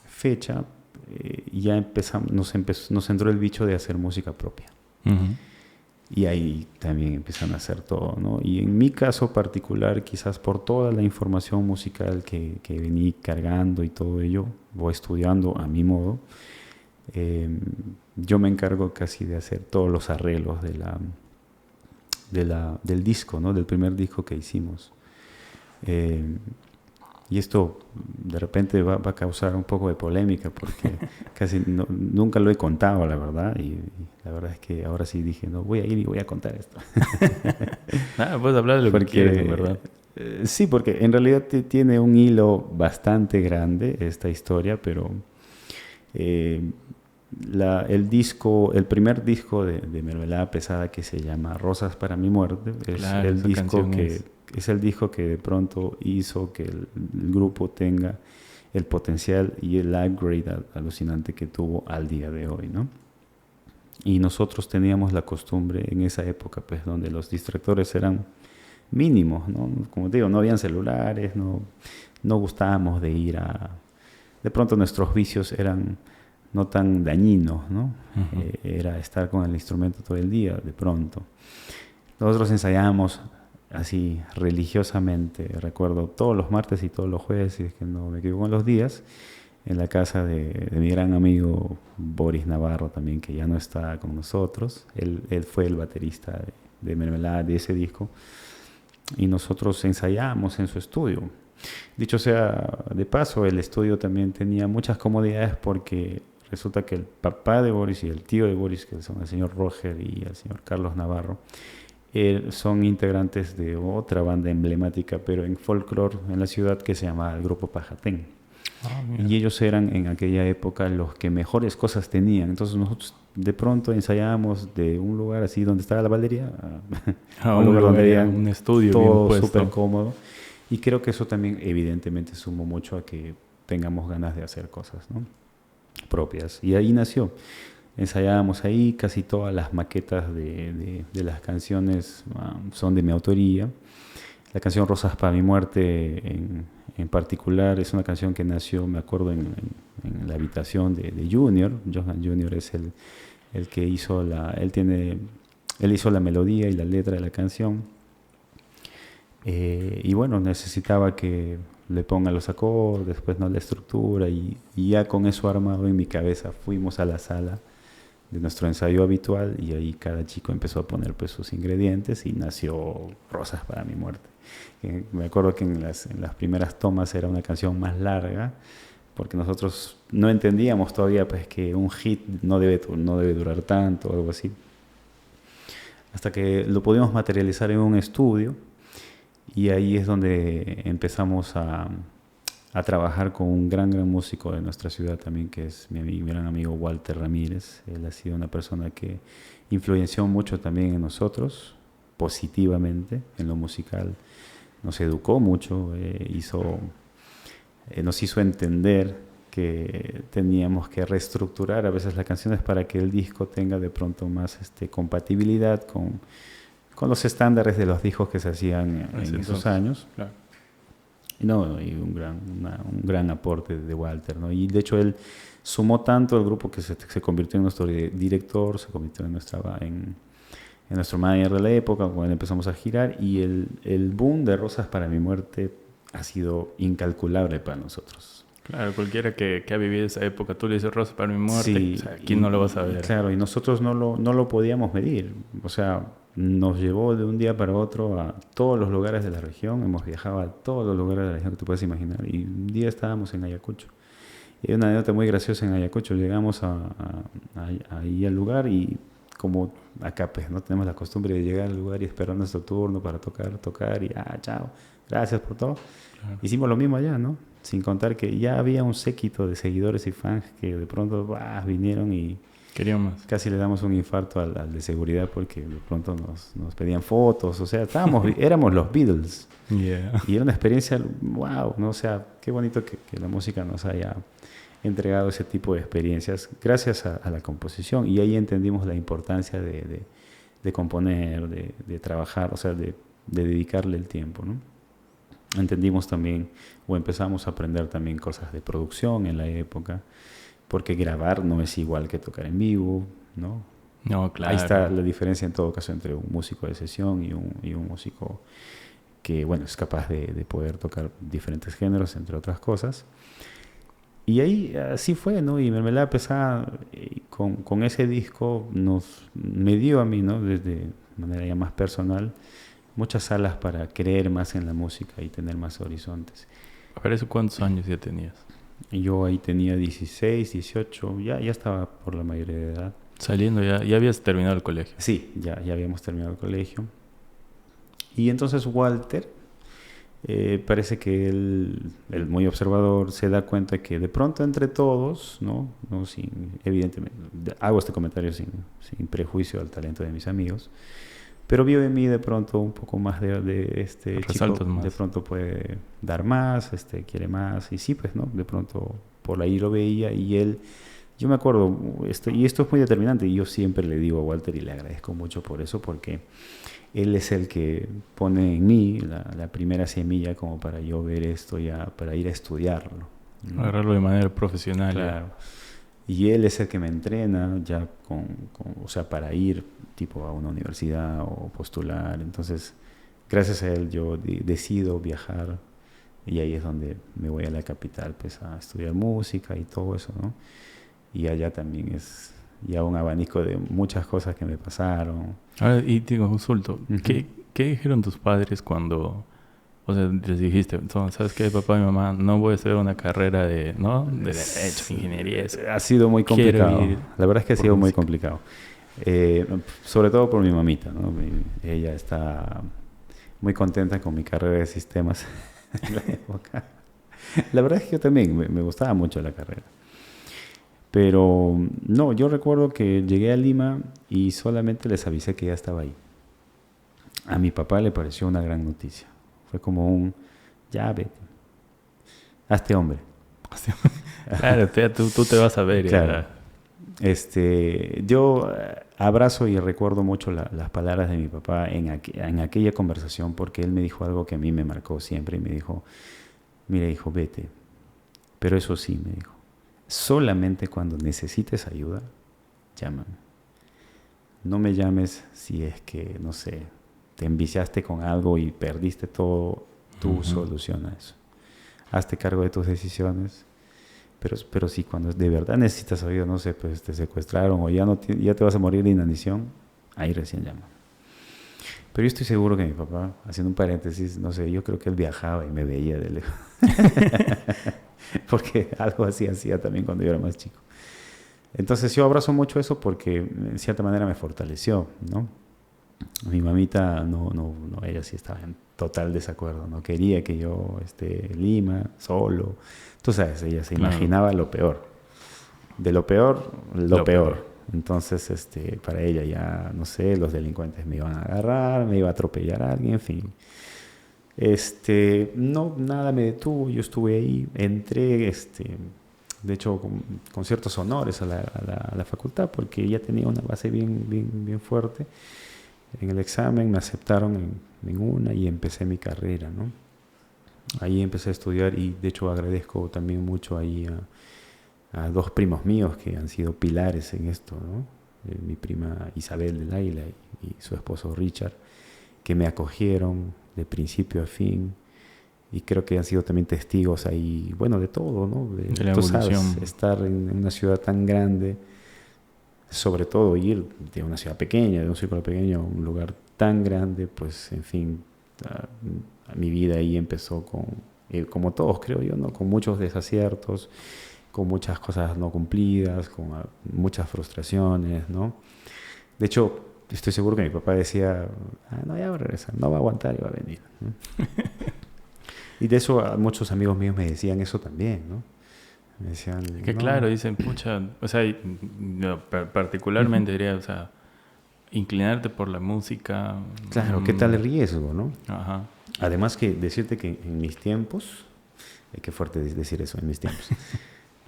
fecha, ya nos entró el bicho de hacer música propia. Uh-huh. Y ahí también empiezan a hacer todo, ¿no? Y en mi caso particular, quizás por toda la información musical que vení cargando y todo ello, o estudiando a mi modo, yo me encargo casi de hacer todos los arreglos del disco, ¿no? Del primer disco que hicimos. Y esto de repente va a causar un poco de polémica porque casi nunca lo he contado, la verdad. Y la verdad es que ahora sí dije, no, voy a ir y voy a contar esto. Puedes hablar de lo que quieras, ¿verdad? Sí, porque en realidad tiene un hilo bastante grande esta historia, pero el primer disco de Mermelada Pesada, que se llama Rosas para mi muerte, Claro, es el disco que de pronto hizo que el grupo tenga el potencial y el upgrade alucinante que tuvo al día de hoy, ¿no? Y nosotros teníamos la costumbre en esa época, pues, donde los distractores eran mínimos, ¿no? Como te digo, no habían celulares, no gustábamos de ir de pronto nuestros vicios eran no tan dañinos, ¿no? Uh-huh. Era estar con el instrumento todo el día, de pronto. Nosotros ensayábamos así religiosamente, recuerdo, todos los martes y todos los jueves, si es que no me equivoco en los días, en la casa de mi gran amigo Boris Navarro también, que ya no está con nosotros. Él fue el baterista de Mermelada, de ese disco, y nosotros ensayábamos en su estudio. Dicho sea de paso, el estudio también tenía muchas comodidades porque resulta que el papá de Boris y el tío de Boris, que son el señor Roger y el señor Carlos Navarro, son integrantes de otra banda emblemática, pero en folclore en la ciudad, que se llama el Grupo Pajatén. Y ellos eran en aquella época los que mejores cosas tenían. Entonces nosotros de pronto ensayábamos de un lugar así donde estaba la Valeria a un lugar donde había un estudio todo súper cómodo. Y creo que eso también evidentemente sumó mucho a que tengamos ganas de hacer cosas, ¿no? Propias. Y ahí nació. ensayábamos ahí, casi todas las maquetas de las canciones son de mi autoría. La canción Rosas para mi muerte en particular es una canción que nació, me acuerdo, en la habitación de Junior. Johan Junior es el que hizo él hizo la melodía y la letra de la canción. Y bueno, necesitaba que le ponga los acordes, después no la estructura, y ya con eso armado en mi cabeza fuimos a la sala de nuestro ensayo habitual y ahí cada chico empezó a poner pues sus ingredientes y nació Rosas para mi muerte. Me acuerdo que en las primeras tomas era una canción más larga porque nosotros no entendíamos todavía pues que un hit no debe durar tanto o algo así. Hasta que lo pudimos materializar en un estudio y ahí es donde empezamos a trabajar con un gran músico de nuestra ciudad también, que es mi gran amigo Walter Ramírez. Él ha sido una persona que influenció mucho también en nosotros, positivamente, en lo musical. Nos educó mucho, nos hizo entender que teníamos que reestructurar a veces las canciones para que el disco tenga de pronto más compatibilidad con los estándares de los discos que se hacían en esos años. Claro. Y un gran aporte de Walter, ¿no? Y de hecho él sumó tanto al grupo que se convirtió en nuestro director, se convirtió en nuestro manager de la época cuando empezamos a girar, y el boom de Rosas para mi muerte ha sido incalculable para nosotros. Claro, cualquiera que ha vivido esa época, tú le dices Rosas para mi muerte, sí, o sea, ¿quién no lo va a saber? Claro, y nosotros no lo podíamos medir, o sea, nos llevó de un día para otro a todos los lugares de la región. Hemos viajado a todos los lugares de la región que tú puedes imaginar. Y un día estábamos en Ayacucho. Y hay una anécdota muy graciosa en Ayacucho. Llegamos ahí al lugar y como acá pues no tenemos la costumbre de llegar al lugar y esperar nuestro turno para tocar y chao, gracias por todo. Claro. Hicimos lo mismo allá, ¿no? Sin contar que ya había un séquito de seguidores y fans que de pronto vinieron y querían más. Casi le damos un infarto al de seguridad porque de pronto nos pedían fotos, o sea, éramos los Beatles. Yeah. Y era una experiencia, wow, ¿no? O sea, qué bonito que la música nos haya entregado ese tipo de experiencias gracias a la composición. Y ahí entendimos la importancia de componer, de trabajar, o sea, de dedicarle el tiempo, ¿no? Entendimos también, o empezamos a aprender también cosas de producción en la época, porque grabar no es igual que tocar en vivo, ¿no? No, claro. Ahí está la diferencia en todo caso entre un músico de sesión y un músico que, bueno, es capaz de poder tocar diferentes géneros, entre otras cosas. Y ahí así fue, ¿no? Y Mermelada Pesada con ese disco me dio a mí, ¿no? Desde manera ya más personal, muchas alas para creer más en la música y tener más horizontes. ¿Para eso cuántos años ya tenías? Y yo ahí tenía 16, 18, ya estaba por la mayoría de edad. Saliendo ya habías terminado el colegio. Sí, ya habíamos terminado el colegio. Y entonces Walter, parece que él muy observador, se da cuenta que de pronto entre todos, ¿no? Evidentemente, hago este comentario sin prejuicio al talento de mis amigos, pero vio en mí de pronto un poco más de este Resaltas chico, más. de pronto puede dar más, quiere más, y sí, pues, ¿no? De pronto por ahí lo veía y él, yo me acuerdo, y esto es muy determinante, y yo siempre le digo a Walter y le agradezco mucho por eso, porque él es el que pone en mí la primera semilla como para yo ver esto ya, para ir a estudiarlo, ¿no? Agarrarlo de manera profesional. Claro. Y él es el que me entrena ya o sea, para ir tipo a una universidad o postular. Entonces, gracias a él yo decido viajar y ahí es donde me voy a la capital pues a estudiar música y todo eso, ¿no? Y allá también es ya un abanico de muchas cosas que me pasaron. Ahora, y te consulto, uh-huh. ¿Qué dijeron tus padres cuando, o sea, les dijiste, ¿sabes qué, papá y mamá? No voy a hacer una carrera de derecho, ingeniería. Eso. Ha sido muy complicado. La verdad es que ha sido muy complicado. Sobre todo por mi mamita, ¿no? Ella está muy contenta con mi carrera de sistemas en la época. La verdad es que yo también me gustaba mucho la carrera. Pero no, yo recuerdo que llegué a Lima y solamente les avisé que ya estaba ahí. A mi papá le pareció una gran noticia. Fue como ya vete, hazte hombre. Claro, tú te vas a ver. Claro. Yo abrazo y recuerdo mucho las palabras de mi papá en aquella conversación, porque él me dijo algo que a mí me marcó siempre y me dijo, mira hijo, vete, pero eso sí, me dijo, solamente cuando necesites ayuda, llámame. No me llames si es que, no sé, te enviciaste con algo y perdiste todo, tú soluciona eso. Hazte cargo de tus decisiones. Pero sí, cuando de verdad necesitas ayuda, no sé, pues te secuestraron o ya te vas a morir de inanición, ahí recién llama. Pero yo estoy seguro que mi papá, haciendo un paréntesis, no sé, yo creo que él viajaba y me veía de lejos. Porque algo así hacía también cuando yo era más chico. Entonces yo abrazo mucho eso porque en cierta manera me fortaleció, ¿no? Mi mamita, ella sí estaba en total desacuerdo, no quería que yo esté en Lima, solo. Tú sabes, ella se imaginaba lo peor. De lo peor, lo peor. Entonces, para ella ya, no sé, los delincuentes me iban a agarrar, me iba a atropellar a alguien, en fin. No, nada me detuvo, yo estuve ahí, entré, de hecho, con ciertos honores a la facultad, porque ya tenía una base bien fuerte. En el examen me aceptaron en una y empecé mi carrera, ¿no? Ahí empecé a estudiar y de hecho agradezco también mucho ahí a dos primos míos que han sido pilares en esto, ¿no? Mi prima Isabel del Águila y su esposo Richard, que me acogieron de principio a fin y creo que han sido también testigos ahí, bueno, de todo, ¿no? De la tú evolución. sabes, estar en una ciudad tan grande, sobre todo ir de una ciudad pequeña, de un círculo pequeño a un lugar tan grande, pues en fin, mi vida ahí empezó como todos creo yo, ¿no? Con muchos desaciertos, con muchas cosas no cumplidas, con muchas frustraciones, ¿no? De hecho, estoy seguro que mi papá decía, no, ya va a regresar, no va a aguantar y va a venir, ¿no? Y de eso muchos amigos míos me decían eso también, ¿no? Me decían, que no. claro, dicen, pucha, o sea, particularmente diría, o sea, inclinarte por la música. Claro, ¿qué tal el riesgo, no? Ajá. Además que decirte que en mis tiempos, qué fuerte decir eso, en mis tiempos.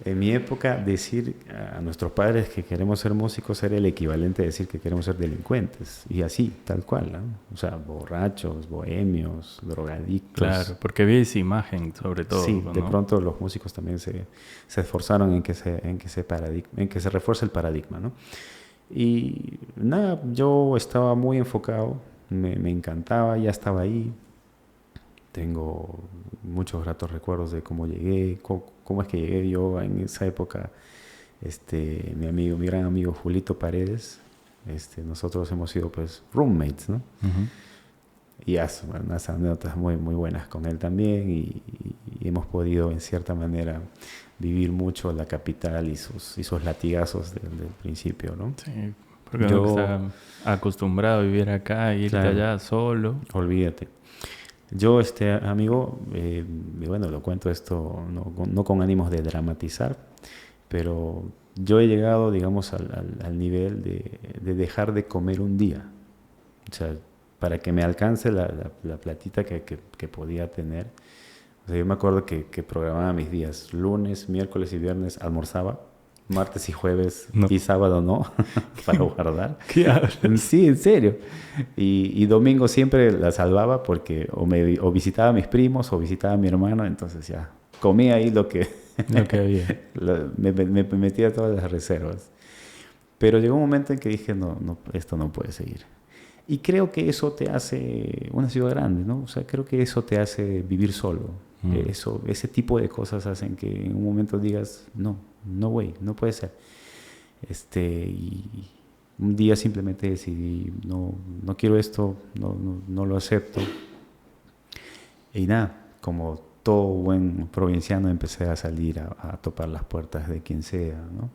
En mi época, decir a nuestros padres que queremos ser músicos era el equivalente a decir que queremos ser delincuentes. Y así, tal cual, ¿no? O sea, borrachos, bohemios, drogadictos. Claro, porque había esa imagen, sobre todo. Sí, ¿no? de pronto los músicos también se esforzaron en que se refuerce el paradigma, ¿no? Y nada, yo estaba muy enfocado, me encantaba, ya estaba ahí. Tengo muchos gratos recuerdos de cómo llegué, cómo es que llegué yo en esa época. Mi gran amigo Julito Paredes, nosotros hemos sido pues roommates, ¿no? Y unas anécdotas muy buenas con él también y hemos podido en cierta manera vivir mucho la capital y sus latigazos del principio, ¿no? Sí, porque uno está acostumbrado a vivir acá e irte allá solo. Olvídate. Yo, amigo, bueno, lo cuento esto no con ánimos de dramatizar, pero yo he llegado, digamos, al nivel de dejar de comer un día. O sea, para que me alcance la platita que podía tener. O sea, yo me acuerdo que programaba mis días. Lunes, miércoles y viernes almorzaba. Martes y jueves y sábado no, para guardar. ¿Qué hablas? Sí, en serio. Y domingo siempre la salvaba porque o visitaba a mis primos o visitaba a mi hermano, entonces ya comía ahí lo que había. me metía todas las reservas. Pero llegó un momento en que dije, no, esto no puede seguir. Y creo que eso te hace una ciudad grande, ¿no? O sea, creo que eso te hace vivir solo. Ese tipo de cosas hacen que en un momento digas, no, güey, no puede ser. Y un día simplemente decidí, no quiero esto, no lo acepto. Y nada, como todo buen provinciano empecé a salir a topar las puertas de quien sea, ¿no?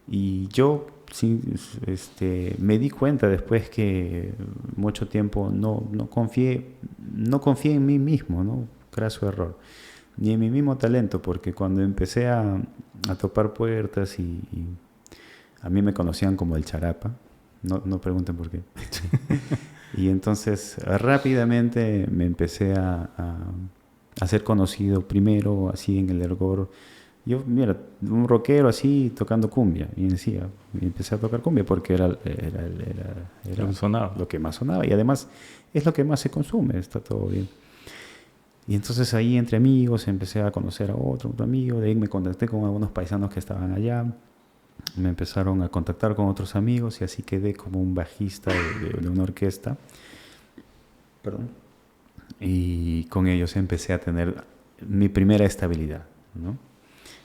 Y yo me di cuenta después que mucho tiempo no confié en mí mismo, ¿no? Craso error, ni en mi mismo talento, porque cuando empecé a topar puertas y a mí me conocían como el Charapa, no pregunten por qué. Y entonces rápidamente me empecé a ser conocido primero así en el hervor Yo, mira, un rockero así tocando cumbia. Y decía, y empecé a tocar cumbia porque era Lo que sonaba. lo que más sonaba. Y además es lo que más se consume, está todo bien. Y entonces ahí entre amigos empecé a conocer a otro amigo. De ahí me contacté con algunos paisanos que estaban allá. Me empezaron a contactar con otros amigos y así quedé como un bajista de una orquesta. Perdón. Y con ellos empecé a tener mi primera estabilidad, ¿no?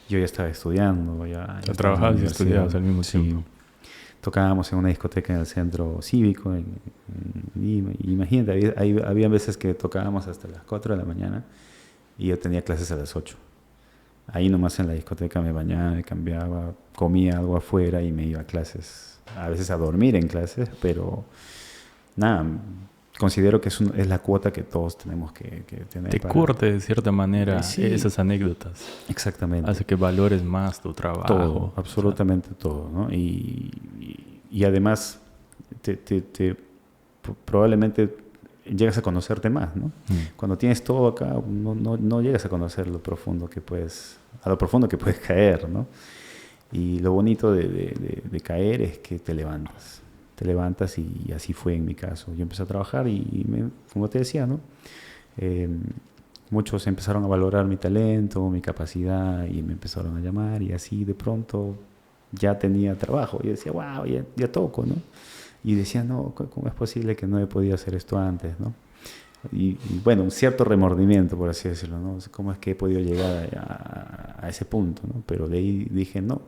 Yo ya estaba estudiando, ya estaba en la Trabajabas y universidad. estudiabas al mismo Sí. tiempo. Tocábamos en una discoteca en el centro cívico en Lima. Y imagínate, había veces que tocábamos hasta las 4 de la mañana y yo tenía clases a las 8. Ahí nomás en la discoteca me bañaba, me cambiaba, comía algo afuera y me iba a clases. A veces a dormir en clases, pero nada, considero que es la cuota que todos tenemos que tener. Te curte de cierta manera Sí, esas anécdotas. exactamente. Hace que valores más tu trabajo. Todo, absolutamente todo, ¿no? Y además, probablemente llegas a conocerte más, ¿no? Cuando tienes todo acá, no llegas a conocer lo profundo que puedes caer, ¿no? Y lo bonito de caer es que te levantas y así fue en mi caso. Yo empecé a trabajar y como te decía, ¿no? Muchos empezaron a valorar mi talento, mi capacidad y me empezaron a llamar y así de pronto ya tenía trabajo. Yo decía, wow, ya toco, ¿no? Y decía, no, ¿cómo es posible que no he podido hacer esto antes, ¿no? Y bueno, un cierto remordimiento, por así decirlo, ¿no? ¿Cómo es que he podido llegar a ese punto, ¿no? Pero de ahí dije, no,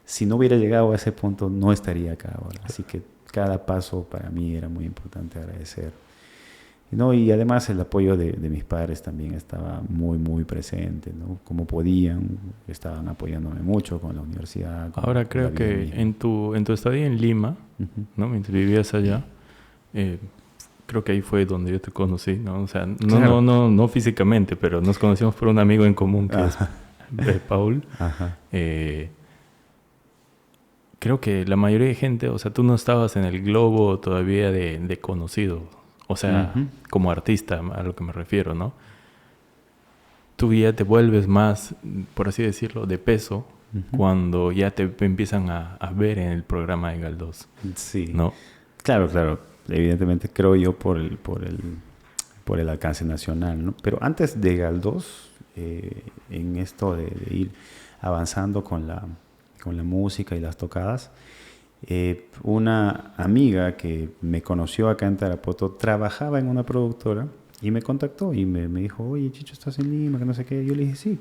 si no hubiera llegado a ese punto, no estaría acá ahora. Así que cada paso para mí era muy importante agradecer. ¿No? Y además el apoyo de mis padres también estaba muy, muy presente, ¿no? Como podían, estaban apoyándome mucho con la universidad. Ahora creo que en tu estadía en Lima, ¿no? Mientras vivías allá, creo que ahí fue donde yo te conocí, ¿no? O sea, Claro. no físicamente, pero nos conocimos por un amigo en común que es Paul. Ajá. Creo que la mayoría de gente, o sea, tú no estabas en el globo todavía de conocido. O sea, como artista, a lo que me refiero, ¿no? Tú ya te vuelves más, por así decirlo, de peso cuando ya te empiezan a ver en el programa de Galdós. Sí. ¿No? Claro. Evidentemente creo yo por el alcance nacional, ¿no? Pero antes de Galdós, en esto de ir avanzando con la música y las tocadas, una amiga que me conoció acá en Tarapoto trabajaba en una productora y me contactó y me dijo, oye, Chicho, ¿estás en Lima? Que no sé qué. Yo le dije, sí.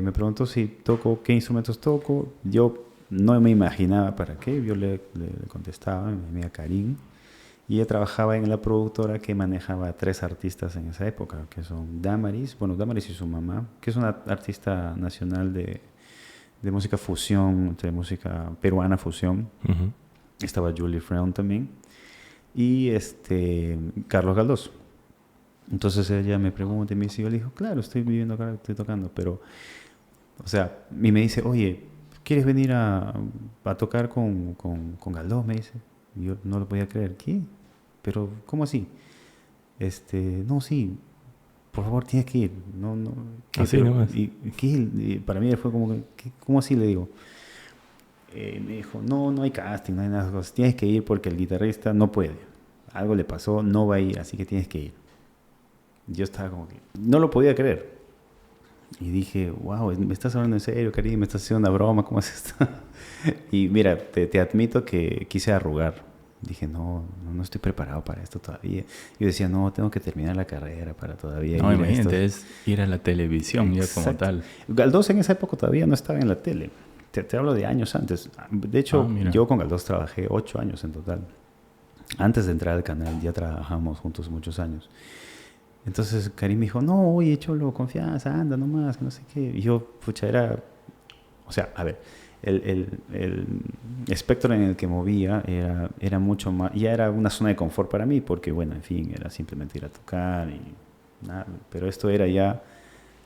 Me preguntó si toco, qué instrumentos toco. Yo no me imaginaba para qué. Yo le contestaba, mi amiga Karin. Y ella trabajaba en la productora que manejaba 3 artistas en esa época, que son Damaris y su mamá, que es una artista nacional de música fusión, entre música peruana fusión. Estaba Julie Freund también. Y Carlos Galdós. Entonces ella me pregunta y me dice, yo le digo, claro, estoy viviendo acá, estoy tocando, pero, o sea, y me dice, oye, ¿quieres venir a tocar con Galdós? Me dice. Y yo no lo podía creer. ¿Qué? Pero, ¿cómo así? No, sí, por favor, tienes que ir. No, así nomás. Y para mí fue como, ¿cómo así? Le digo. Me dijo, no hay casting, no hay nada de cosas. Tienes que ir porque el guitarrista no puede. Algo le pasó, no va a ir, así que tienes que ir. Yo estaba como que, no lo podía creer. Y dije, wow, ¿me estás hablando en serio, Karim? ¿Me estás haciendo una broma? ¿Cómo es esto? Y mira, te admito que quise arrugar. Dije, no estoy preparado para esto todavía. Yo decía, no, tengo que terminar la carrera para todavía ir a esto. Imagínate, es ir a la televisión. Exacto. Ya como tal. Galdós en esa época todavía no estaba en la tele. Te hablo de años antes. De hecho, yo con Galdós trabajé 8 años en total. Antes de entrar al canal ya trabajamos juntos muchos años. Entonces Karim me dijo, no, oye, Cholo, confianza, anda nomás, que no sé qué. Y yo, pucha, o sea, a ver, el espectro en el que movía era mucho más, ya era una zona de confort para mí, porque bueno, en fin, era simplemente ir a tocar y nada, pero esto era ya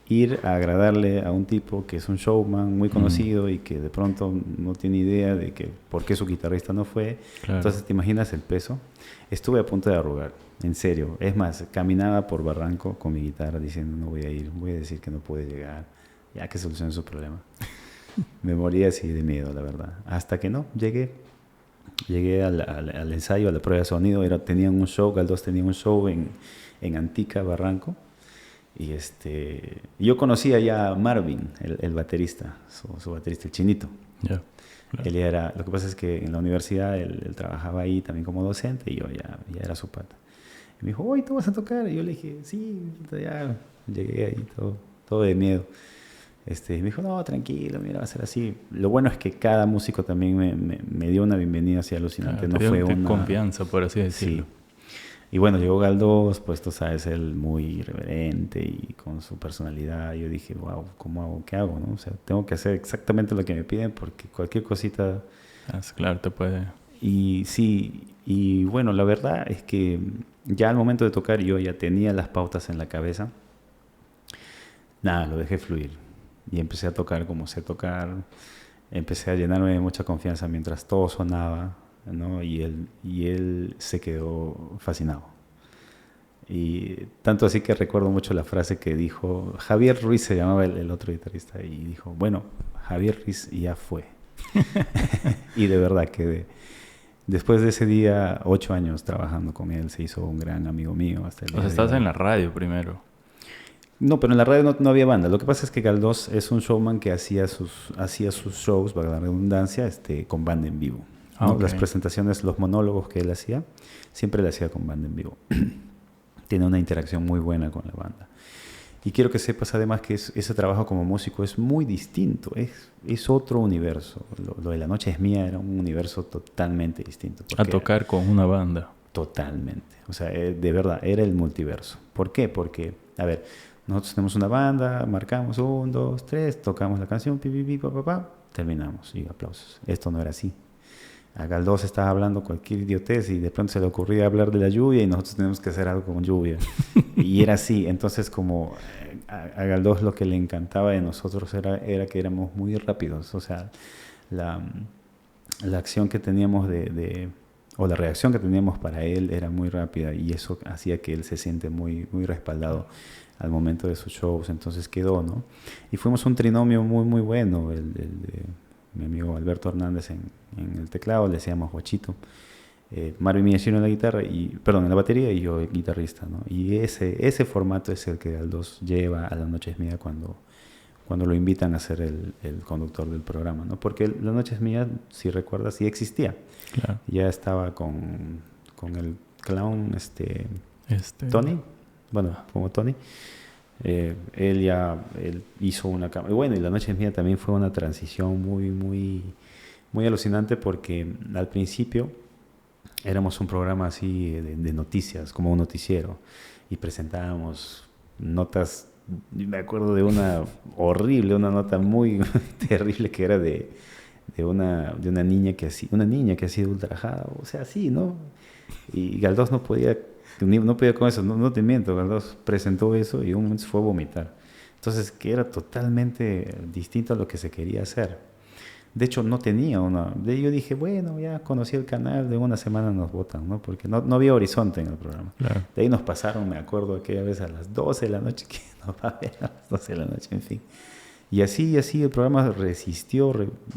ir a agradarle a un tipo que es un showman muy conocido y que de pronto no tiene idea de que por qué su guitarrista no fue. Claro. Entonces, ¿te imaginas el peso? Estuve a punto de arrugar, en serio. Es más, caminaba por Barranco con mi guitarra diciendo no voy a ir, voy a decir que no pude llegar. ya que solucione su problema. Me moría así de miedo, la verdad. Hasta que no, llegué al ensayo, a la prueba de sonido. Tenían un show, Galdós tenía un show en Antica, Barranco. Y yo conocía ya a Marvin, el baterista, su baterista, el chinito. Yeah, claro. Lo que pasa es que en la universidad él trabajaba ahí también como docente y yo ya era su pata. Y me dijo, oye, ¿tú vas a tocar? Y yo le dije, sí, ya llegué ahí todo de miedo. Y me dijo, no, tranquilo, mira, va a ser así. Lo bueno es que cada músico también me dio una bienvenida así alucinante. Claro, no fue una confianza, por así decirlo. Sí. Y bueno, llegó Galdós, pues tú sabes, él muy irreverente y con su personalidad. Yo dije, wow, ¿cómo hago? ¿Qué hago? ¿No? O sea, tengo que hacer exactamente lo que me piden porque cualquier cosita... Claro, te puede... Y sí, y bueno, la verdad es que ya al momento de tocar yo ya tenía las pautas en la cabeza. Nada, lo dejé fluir. Y empecé a tocar como sé tocar. Empecé a llenarme de mucha confianza mientras todo sonaba, ¿no? Y él se quedó fascinado. Y tanto así que recuerdo mucho la frase que dijo, Javier Ruiz se llamaba el otro guitarrista, y dijo, bueno, Javier Ruiz ya fue. Y de verdad que después de ese día, 8 años trabajando con él, se hizo un gran amigo mío. Hasta el día O sea, estás en la radio primero. No, pero en la radio no había banda. Lo que pasa es que Galdós es un showman que hacía sus shows, valga la redundancia, con banda en vivo, ¿no? Okay. Las presentaciones, los monólogos que él hacía, siempre le hacía con banda en vivo. Tiene una interacción muy buena con la banda. Y quiero que sepas además que ese trabajo como músico es muy distinto, es otro universo. Lo de La Noche es Mía era un universo totalmente distinto. A tocar con una banda. Totalmente. O sea, de verdad, era el multiverso. ¿Por qué? Porque, a ver, nosotros tenemos una banda, marcamos 1, 2, 3, tocamos la canción, pi, pi, pi, pa, pa, pa, terminamos y aplausos. Esto no era así. A Galdós estaba hablando cualquier idiotez y de pronto se le ocurría hablar de la lluvia y nosotros tenemos que hacer algo con lluvia. Y era así. Entonces, como a Galdós lo que le encantaba de nosotros era que éramos muy rápidos. O sea, la acción que teníamos o la reacción que teníamos para él era muy rápida y eso hacía que él se siente muy, muy respaldado al momento de sus shows. Entonces quedó, ¿no? Y fuimos un trinomio muy, muy bueno. El de mi amigo Alberto Hernández en el teclado, le decíamos Guachito. Marvin Miyashiro en la guitarra, en la batería, y yo el guitarrista, ¿no? Y ese formato es el que Galdós lleva a La Noche es Mía cuando lo invitan a ser el conductor del programa, ¿no? Porque La Noche es Mía, si recuerdas, sí existía. Claro. Ya estaba con el clown Tony, bueno, como Tony. Él hizo una cámara. Y bueno, y La Noche es Mía también fue una transición muy, muy, muy alucinante porque al principio éramos un programa así de noticias, como un noticiero, y presentábamos notas. Me acuerdo de una horrible, una nota muy terrible que era de una niña que ha sido ultrajada, o sea, así, ¿no? Y Galdós no podía con eso, no te miento. Galdós presentó eso y un momento se fue a vomitar. Entonces, que era totalmente distinto a lo que se quería hacer. De hecho, no tenía yo dije, bueno, ya conocí el canal, de una semana nos votan, ¿no? Porque no había horizonte en el programa. Claro. De ahí nos pasaron, me acuerdo, aquella vez a las 12 de la noche, que nos va a ver a las 12 de la noche, en fin. Y así el programa resistió.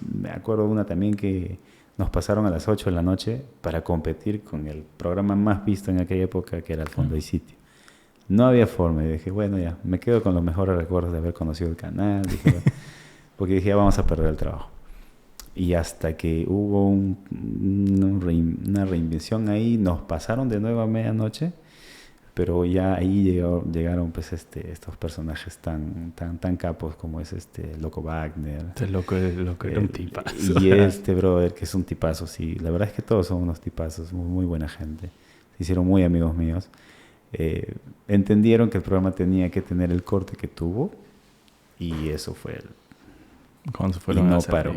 Me acuerdo una también que nos pasaron a las 8 de la noche para competir con el programa más visto en aquella época, que era El Fondo y Sitio. No había forma. Y dije, bueno, ya, me quedo con los mejores recuerdos de haber conocido el canal. Porque dije, ya vamos a perder el trabajo. Y hasta que hubo una reinvención ahí, nos pasaron de nuevo a medianoche, pero ya ahí llegaron pues estos personajes tan capos como es Loco Wagner. Loco era un tipazo. Y brother, que es un tipazo, sí. La verdad es que todos son unos tipazos, muy, muy buena gente. Se hicieron muy amigos míos. Entendieron que el programa tenía que tener el corte que tuvo, y eso fue cuando se fueron no paró.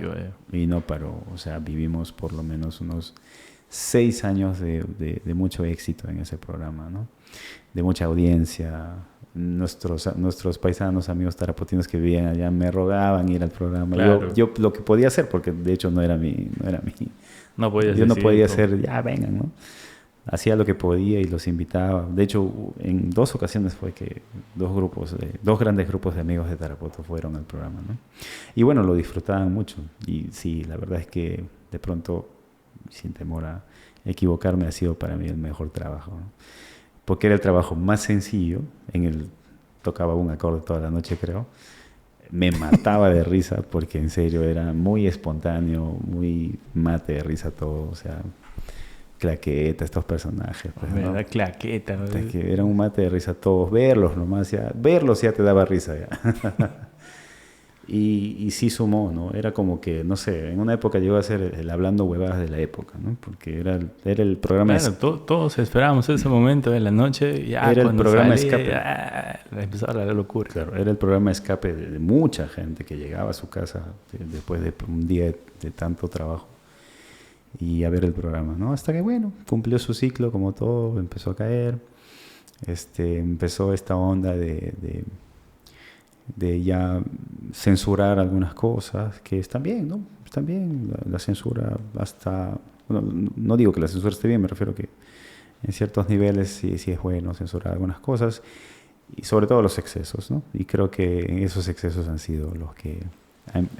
Y no paró. O sea, vivimos por lo menos unos 6 años de mucho éxito en ese programa, ¿no? De mucha audiencia. Nuestros paisanos, amigos tarapotinos que vivían allá, me rogaban ir al programa. Claro. Yo lo que podía hacer, porque de hecho no era mi no podías yo no decir, podía hacer, ya vengan, ¿no? hacía lo que podía y los invitaba. De hecho, en 2 ocasiones fue que dos grandes grupos de amigos de Tarapoto fueron al programa, ¿no? Y bueno, lo disfrutaban mucho. Y sí, la verdad es que de pronto, sin temor a equivocarme, ha sido para mí el mejor trabajo, ¿no? Porque era el trabajo más sencillo. Tocaba un acorde toda la noche, creo. Me mataba de risa porque en serio era muy espontáneo, muy mate de risa todo, o sea, Claqueta, estos personajes. Pues, Me ¿no? da claqueta. Es que era un mate de risa todos, verlos nomás, verlos ya te daba risa ya. y sí sumó, ¿no? Era como que, no sé, en una época llegó a ser el hablando huevadas de la época, ¿no? Porque era el programa... Claro, todos esperábamos ese momento de la noche. Ya, era el programa salía, escape. Ya, empezaba la locura. Claro, era el programa escape de mucha gente que llegaba a su casa después de un día de tanto trabajo y a ver el programa, ¿no? Hasta que, bueno, cumplió su ciclo como todo, empezó a caer, empezó esta onda de ya censurar algunas cosas, que están bien, ¿no? Están bien, la censura hasta... Bueno, no digo que la censura esté bien, me refiero que en ciertos niveles sí es bueno censurar algunas cosas, y sobre todo los excesos, ¿no? Y creo que esos excesos han sido los que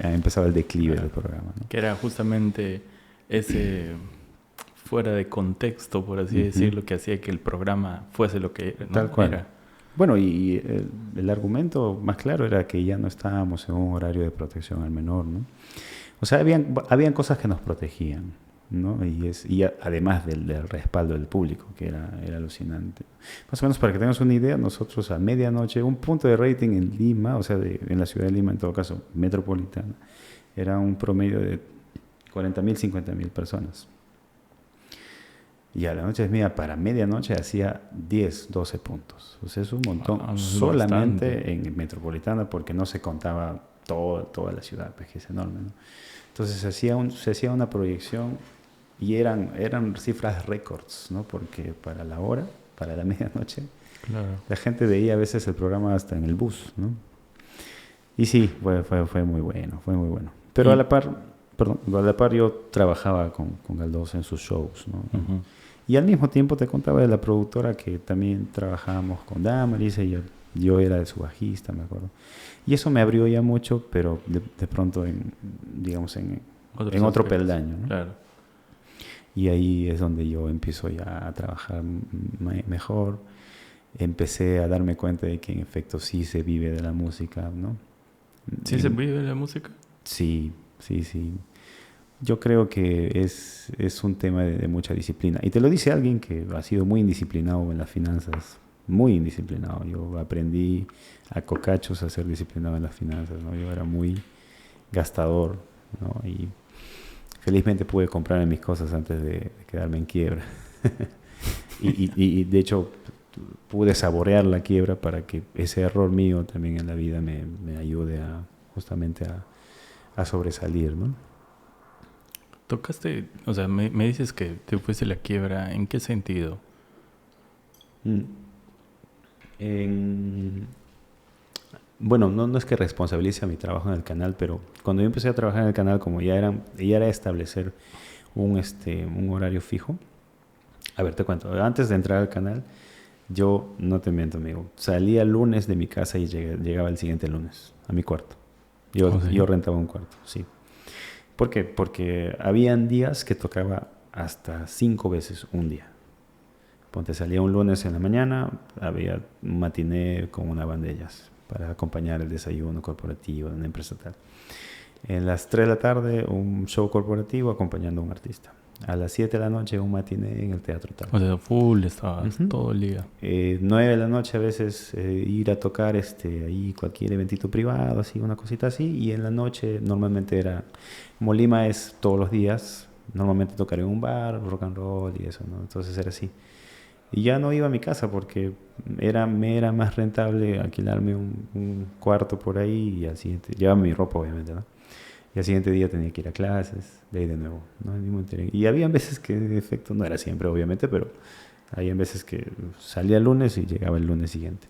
ha empezado el declive del programa, ¿no? Que era justamente ese fuera de contexto, por así decirlo, que hacía que el programa fuese lo que, ¿no? Tal cual. Era. Bueno, y el argumento más claro era que ya no estábamos en un horario de protección al menor, ¿no? O sea, habían cosas que nos protegían, ¿no? Además del respaldo del público, que era alucinante. Más o menos para que tengas una idea, nosotros a medianoche, un punto de rating en Lima, o sea, en la ciudad de Lima, en todo caso, metropolitana, era un promedio de 40.000, 50.000 personas. Y a la noche mía, para medianoche hacía 10, 12 puntos. O sea, es un montón solamente bastante. En metropolitana, porque no se contaba toda la ciudad, pues, que es enorme, ¿no? Entonces se hacía una proyección y eran cifras récords, ¿no? Porque para la hora, para la medianoche, claro, la gente veía a veces el programa hasta en el bus, ¿no? Y sí, fue muy bueno, fue muy bueno. Pero a la par yo trabajaba con Galdós en sus shows, ¿no? Uh-huh. Y al mismo tiempo te contaba de la productora que también trabajábamos con Damaris, y yo era de su bajista, me acuerdo. Y eso me abrió ya mucho, pero de pronto en otro peldaño, ¿no? Claro. Y ahí es donde yo empiezo ya a trabajar mejor. Empecé a darme cuenta de que en efecto sí se vive de la música, ¿no? ¿Sí se vive de la música? Sí. Yo creo que es un tema de mucha disciplina. Y te lo dice alguien que ha sido muy indisciplinado en las finanzas. Muy indisciplinado. Yo aprendí a cocachos a ser disciplinado en las finanzas, ¿no? Yo era muy gastador, ¿no? Y felizmente pude comprarme mis cosas antes de quedarme en quiebra. y de hecho pude saborear la quiebra para que ese error mío también en la vida me ayude justamente a sobresalir, ¿no? Tocaste, o sea, me dices que te fuiste la quiebra. ¿En qué sentido? Bueno, no es que responsabilice a mi trabajo en el canal, pero cuando yo empecé a trabajar en el canal, como ya era establecer un horario fijo. A ver, te cuento. Antes de entrar al canal, yo, no te miento, amigo, salía el lunes de mi casa y llegaba el siguiente lunes a mi cuarto. Yo rentaba un cuarto, sí. ¿Por qué? Porque habían días que tocaba hasta 5 veces un día. Ponte, salía un lunes en la mañana, había un matiné con una bandellas para acompañar el desayuno corporativo de una empresa tal. En las 3 de la tarde, un show corporativo acompañando a un artista. A las 7 de la noche, un matiné en el teatro tal. O sea, full estabas todo el día. 9 de la noche a veces ir a tocar ahí cualquier eventito privado, así, una cosita así. Y en la noche normalmente era... Como Lima es todos los días, normalmente tocaré en un bar, rock and roll y eso, ¿no? Entonces era así. Y ya no iba a mi casa porque me era más rentable alquilarme un cuarto por ahí y al siguiente... Llevaba mi ropa, obviamente, ¿no? Y al siguiente día tenía que ir a clases, de ahí de nuevo, ¿no? Y había veces que, en efecto, no era siempre, obviamente, pero había veces que salía el lunes y llegaba el lunes siguiente.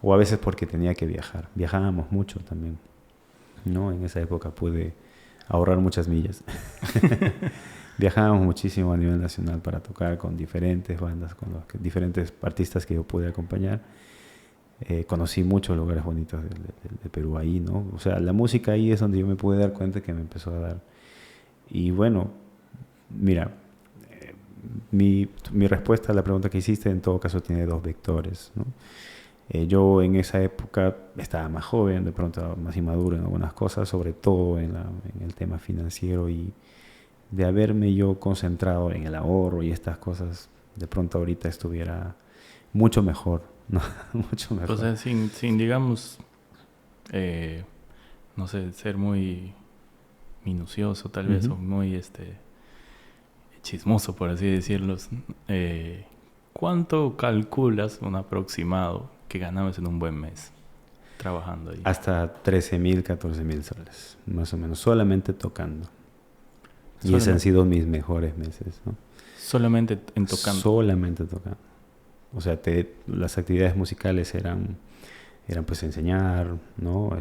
O a veces porque tenía que viajar. Viajábamos mucho también, ¿no? En esa época pude ahorrar muchas millas. Viajábamos muchísimo a nivel nacional para tocar con diferentes bandas, con diferentes artistas que yo pude acompañar. Conocí muchos lugares bonitos de Perú ahí, ¿no? O sea, la música ahí es donde yo me pude dar cuenta que me empezó a dar. Y bueno, mira, mi respuesta a la pregunta que hiciste en todo caso tiene dos vectores, ¿no? Yo en esa época estaba más joven, de pronto más inmaduro en algunas cosas, sobre todo en el tema financiero, y de haberme yo concentrado en el ahorro y estas cosas, de pronto ahorita estuviera mucho mejor, ¿no? Mucho mejor. O sea, sin digamos, no sé, ser muy minucioso tal vez, o muy chismoso, por así decirlo. ¿Cuánto calculas un aproximado que ganabas en un buen mes trabajando ahí? Hasta 13.000, 14.000 soles, más o menos, solamente tocando. Y esos han sido mis mejores meses, ¿no? Solamente en tocando. Solamente tocando. O sea, las actividades musicales eran pues enseñar, ¿no?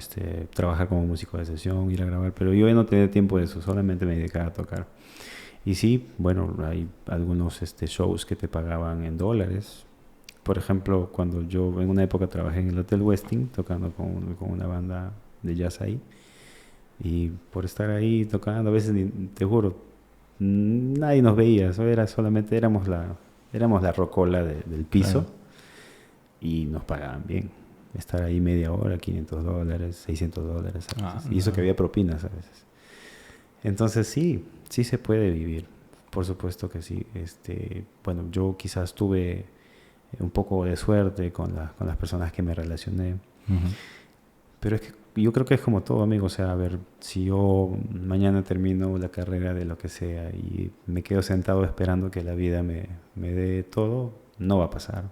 Trabajar como músico de sesión, ir a grabar, pero yo ya no tenía tiempo de eso, solamente me dedicaba a tocar. Y sí, bueno, hay algunos shows que te pagaban en dólares. Por ejemplo, cuando yo en una época trabajé en el Hotel Westin tocando con una banda de jazz ahí, y por estar ahí tocando, a veces, te juro, nadie nos veía, eso era solamente, éramos la rocola del piso, claro. Y nos pagaban bien. Estar ahí media hora, $500, $600 a veces. Y eso que había propinas a veces. Entonces sí se puede vivir, por supuesto que sí. Bueno, yo quizás tuve un poco de suerte con las personas que me relacioné, pero es que yo creo que es como todo, amigo. O sea, a ver, si yo mañana termino la carrera de lo que sea y me quedo sentado esperando que la vida me dé todo, no va a pasar.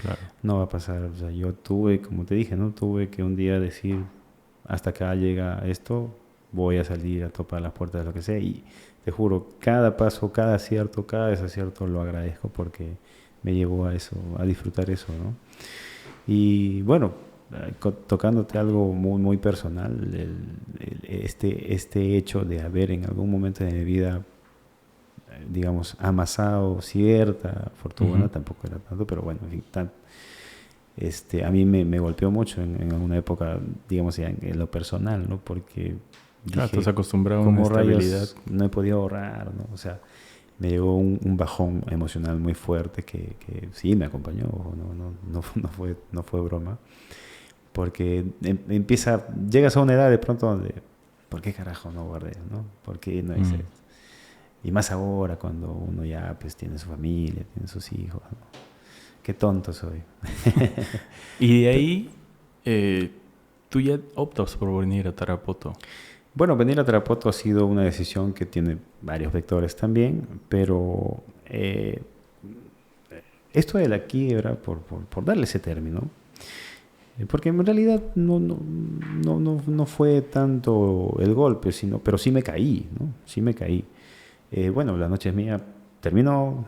Claro. No va a pasar. O sea, yo tuve, como te dije, ¿no? Tuve que un día decir, hasta acá llega esto, voy a salir a topar las puertas de lo que sea. Y te juro, cada paso, cada acierto, cada desacierto lo agradezco porque me llevó a eso, a disfrutar eso, ¿no? Y bueno, tocándote algo muy, muy personal, este hecho de haber en algún momento de mi vida, digamos, amasado cierta fortuna, tampoco era tanto, pero bueno, en fin, a mí me golpeó mucho en alguna época, digamos, en lo personal, ¿no? Porque dije, estás acostumbrado a una estabilidad. No he podido ahorrar, ¿no? O sea, me llegó un bajón emocional muy fuerte que sí me acompañó, no fue broma. Porque llegas a una edad de pronto donde, ¿por qué carajo no guardé, no? ¿Por qué no hice esto? Y más ahora cuando uno ya pues tiene su familia, tiene sus hijos, ¿no? Qué tonto soy. Y de ahí, tú ya optas por venir a Tarapoto. Bueno, venir a Tarapoto ha sido una decisión que tiene varios vectores también, pero esto de la quiebra, por darle ese término, porque en realidad no fue tanto el golpe, pero sí me caí, ¿no? Sí me caí. Bueno, La Noche es Mía terminó.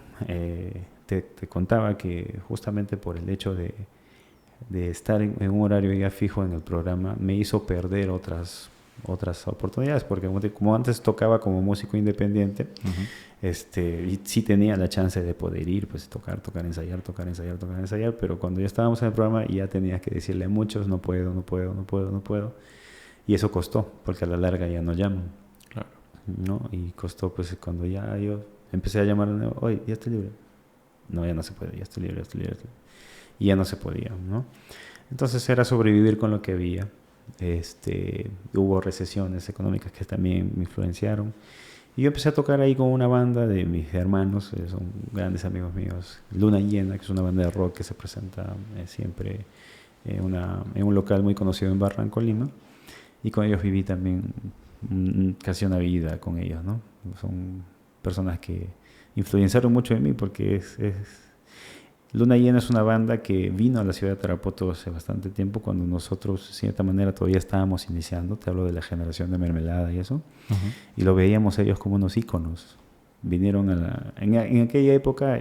Te contaba que justamente por el hecho de estar en un horario ya fijo en el programa me hizo perder otras oportunidades, porque como antes tocaba como músico independiente, y sí tenía la chance de poder ir, pues tocar, ensayar, pero cuando ya estábamos en el programa ya tenía que decirle a muchos, no puedo, y eso costó, porque a la larga ya no llaman, claro, ¿no? Y costó, pues cuando ya yo empecé a llamar, oye, ya estoy libre, no, ya no se puede, ya estoy libre, y ya no se podía, ¿no? Entonces era sobrevivir con lo que había. Hubo recesiones económicas que también me influenciaron, y yo empecé a tocar ahí con una banda de mis hermanos, son grandes amigos míos, Luna Llena, que es una banda de rock que se presenta siempre en un local muy conocido en Barranco, Lima, y con ellos viví también casi una vida con ellos, ¿no? Son personas que influenciaron mucho en mí, porque Luna Llena es una banda que vino a la ciudad de Tarapoto hace bastante tiempo, cuando nosotros, de cierta manera, todavía estábamos iniciando. Te hablo de la generación de Mermelada y eso. Y lo veíamos ellos como unos íconos. Vinieron en aquella época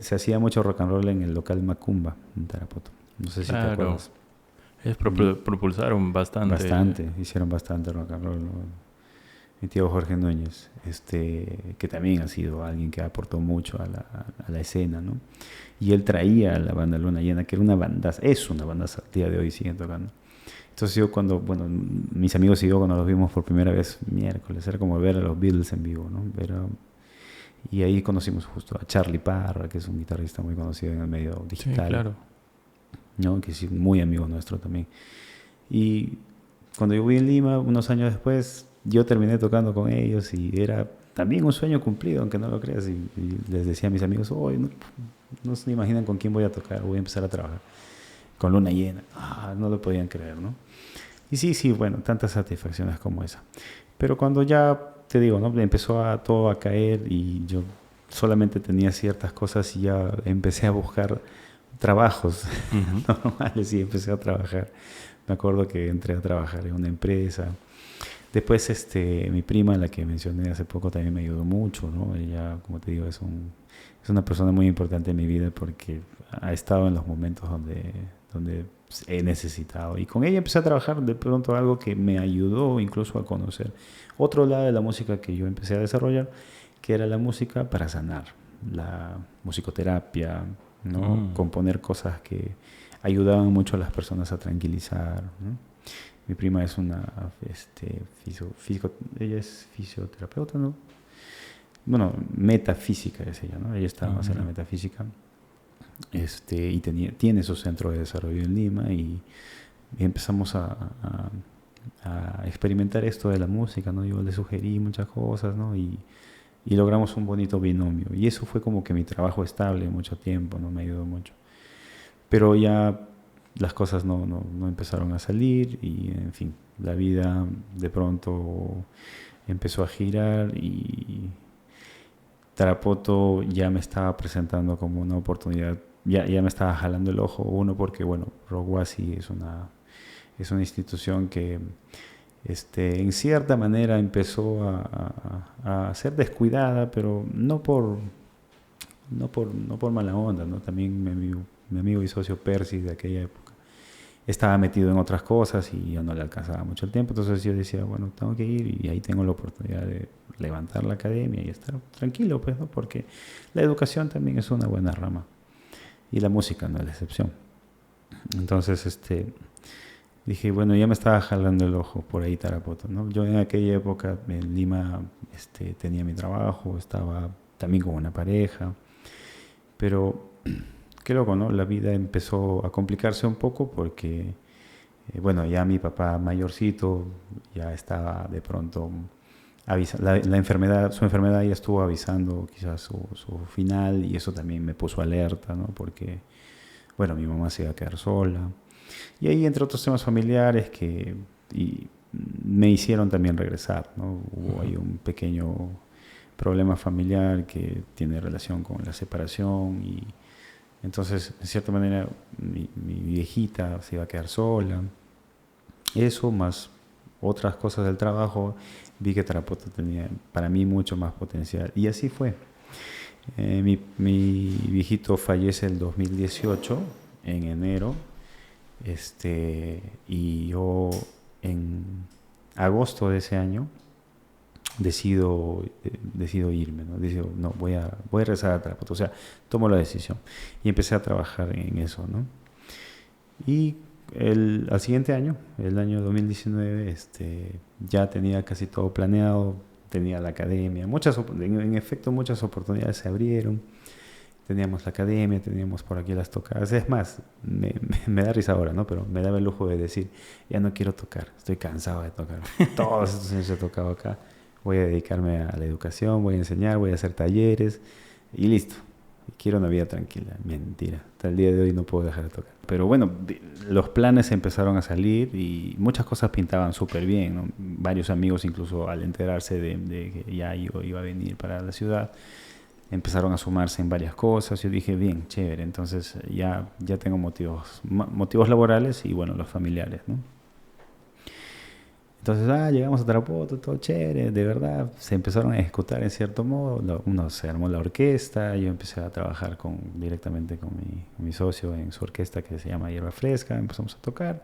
se hacía mucho rock and roll en el local Macumba, en Tarapoto. No sé si te acuerdas. Ellos propulsaron bastante. Hicieron bastante rock and roll, ¿no? mi tío Jorge Núñez, que también ha sido alguien que aportó mucho a la escena, ¿no? Y él traía a la banda Luna Llena, que era una banda, es una banda al día de hoy, siguen tocando. Entonces yo cuando, bueno, mis amigos y yo cuando los vimos por primera vez miércoles, era como ver a los Beatles en vivo, ¿no? Y ahí conocimos justo a Charlie Parra, que es un guitarrista muy conocido en el medio digital. Sí, claro. ¿No? Que es muy amigo nuestro también. Y cuando yo fui en Lima, unos años después, yo terminé tocando con ellos y era también un sueño cumplido, aunque no lo creas. Y les decía a mis amigos, hoy no se imaginan con quién voy a tocar, voy a empezar a trabajar con Luna Llena. No lo podían creer, ¿no? Y sí, bueno, tantas satisfacciones como esa. Pero cuando ya, te digo, ¿no? Empezó todo a caer y yo solamente tenía ciertas cosas y ya empecé a buscar trabajos normales y empecé a trabajar. Me acuerdo que entré a trabajar en una empresa. Después mi prima, la que mencioné hace poco, también me ayudó mucho, ¿no? Ella, como te digo, es una persona muy importante en mi vida porque ha estado en los momentos donde he necesitado. Y con ella empecé a trabajar de pronto algo que me ayudó incluso a conocer otro lado de la música que yo empecé a desarrollar, que era la música para sanar, la musicoterapia, ¿no? Componer cosas que ayudaban mucho a las personas a tranquilizar, ¿no? Mi prima es ella es fisioterapeuta, ¿no? Bueno, metafísica es ella, ¿no? Ella estaba más en la metafísica, y tiene su centro de desarrollo en Lima y empezamos a experimentar esto de la música, ¿no? Yo le sugerí muchas cosas, ¿no? Y logramos un bonito binomio. Y eso fue como que mi trabajo estable mucho tiempo, ¿no? Me ayudó mucho. Pero ya las cosas no empezaron a salir y, en fin, la vida de pronto empezó a girar y Tarapoto ya me estaba presentando como una oportunidad. Ya me estaba jalando el ojo. Uno, porque, bueno, Rock Huasi es una institución que en cierta manera empezó a ser descuidada, pero no por mala onda, ¿no? También mi amigo y socio Percy de aquella época estaba metido en otras cosas y yo no le alcanzaba mucho el tiempo, entonces yo decía, bueno, tengo que ir y ahí tengo la oportunidad de levantar la academia y estar tranquilo, pues, ¿no? Porque la educación también es una buena rama y la música no es la excepción. Entonces, dije, bueno, ya me estaba jalando el ojo por ahí Tarapoto, ¿no? Yo en aquella época en Lima tenía mi trabajo, estaba también con una pareja, pero qué loco, ¿no? La vida empezó a complicarse un poco porque, bueno, ya mi papá mayorcito ya estaba de pronto la enfermedad, su enfermedad ya estuvo avisando quizás su final y eso también me puso alerta, ¿no? Porque, bueno, mi mamá se iba a quedar sola. Y ahí, entre otros temas familiares me hicieron también regresar, ¿no? Hubo ahí un pequeño problema familiar que tiene relación con la separación y entonces, en cierta manera, mi viejita se iba a quedar sola. Eso, más otras cosas del trabajo, vi que Tarapoto tenía para mí mucho más potencial. Y así fue. Mi viejito fallece el 2018, en enero. Y yo en agosto de ese año decido irme, ¿no? Voy a regresar a Tarapoto, o sea, tomo la decisión y empecé a trabajar en eso, ¿no? Y al siguiente año, el año 2019, ya tenía casi todo planeado, tenía la academia, en efecto muchas oportunidades se abrieron. Teníamos la academia, teníamos por aquí las tocadas. Es más, me da risa ahora, ¿no? Pero me daba el lujo de decir, ya no quiero tocar, estoy cansado de tocar. Todos estos años he tocado acá. Voy a dedicarme a la educación, voy a enseñar, voy a hacer talleres y listo. Quiero una vida tranquila. Mentira. Hasta el día de hoy no puedo dejar de tocar. Pero bueno, los planes empezaron a salir y muchas cosas pintaban súper bien, ¿no? Varios amigos, incluso al enterarse de que ya yo iba a venir para la ciudad, empezaron a sumarse en varias cosas. Yo dije, bien, chévere, entonces ya tengo motivos laborales y, bueno, los familiares, ¿no? Entonces, llegamos a Tarapoto, todo chévere, de verdad, se empezaron a ejecutar en cierto modo, uno se armó la orquesta, yo empecé a trabajar directamente con mi socio en su orquesta que se llama Hierba Fresca, empezamos a tocar,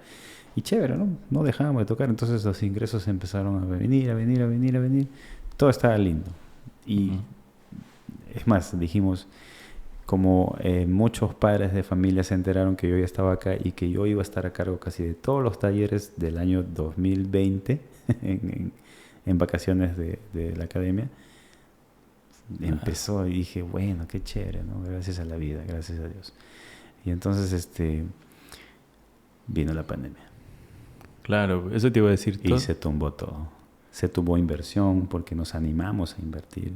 y chévere, ¿no? No dejábamos de tocar, entonces los ingresos empezaron a venir, todo estaba lindo. Y es más, dijimos, como muchos padres de familia se enteraron que yo ya estaba acá y que yo iba a estar a cargo casi de todos los talleres del año 2020 en vacaciones de la academia, empezó y dije, bueno, qué chévere, ¿no? Gracias a la vida, gracias a Dios. Y entonces vino la pandemia. Claro, eso te iba a decir. Y se tumbó todo. Se tumbó inversión porque nos animamos a invertir.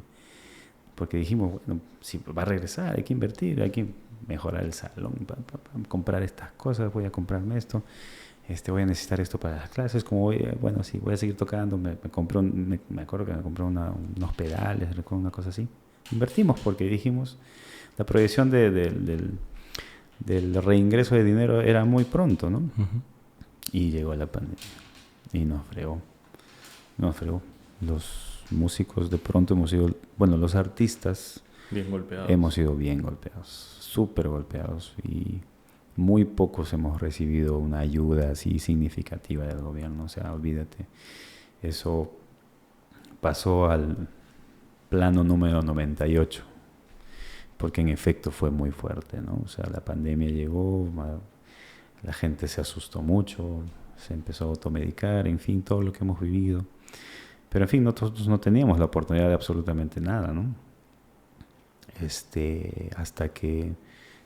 Porque dijimos, bueno, si va a regresar, hay que invertir, hay que mejorar el salón, comprar estas cosas, voy a comprarme esto, voy a necesitar esto para las clases, como voy a seguir tocando, me acuerdo que me compré unos pedales, una cosa así. Invertimos porque dijimos, la proyección del reingreso de dinero era muy pronto, ¿no? Y llegó la pandemia y nos fregó. Los músicos de pronto los artistas bien golpeados. Hemos sido bien golpeados, súper golpeados, y muy pocos hemos recibido una ayuda así significativa del gobierno. O sea, olvídate, eso pasó al plano número 98, porque en efecto fue muy fuerte, ¿no? O sea, la pandemia llegó, la gente se asustó mucho, se empezó a automedicar, en fin, todo lo que hemos vivido. Pero en fin, nosotros no teníamos la oportunidad de absolutamente nada, ¿no? Hasta que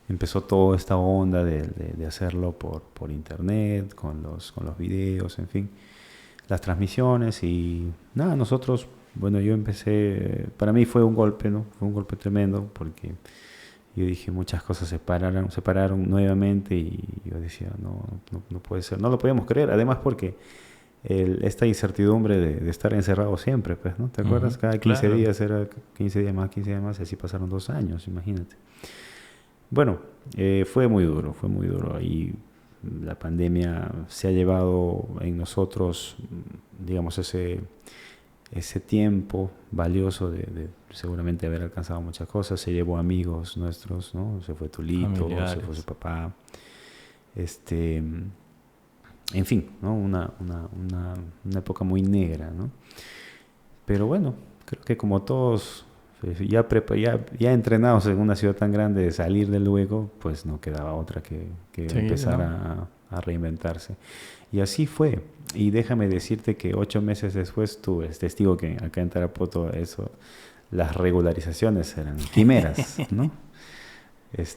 empezó toda esta onda de hacerlo por internet, con los videos, en fin, las transmisiones. Y nada, nosotros, yo empecé, para mí fue un golpe, ¿no? Fue un golpe tremendo, porque yo dije, muchas cosas se pararon nuevamente, y yo decía, no puede ser, no lo podíamos creer, además porque esta incertidumbre de estar encerrado siempre, pues, ¿no? ¿Te acuerdas? Cada 15 días era 15 días más, y así pasaron 2 años, imagínate. Bueno, fue muy duro, y la pandemia se ha llevado en nosotros, digamos, ese tiempo valioso de seguramente haber alcanzado muchas cosas. Se llevó amigos nuestros, ¿no? Se fue Tulito, familiares. Se fue su papá, en fin, ¿no? Una época muy negra, ¿no? Pero bueno, creo que como todos ya entrenados en una ciudad tan grande, de salir del luego, pues no quedaba otra que empezar a reinventarse. Y así fue. Y déjame decirte que 8 meses después, tú eres testigo que acá en Tarapoto las regularizaciones eran quimeras, ¿no?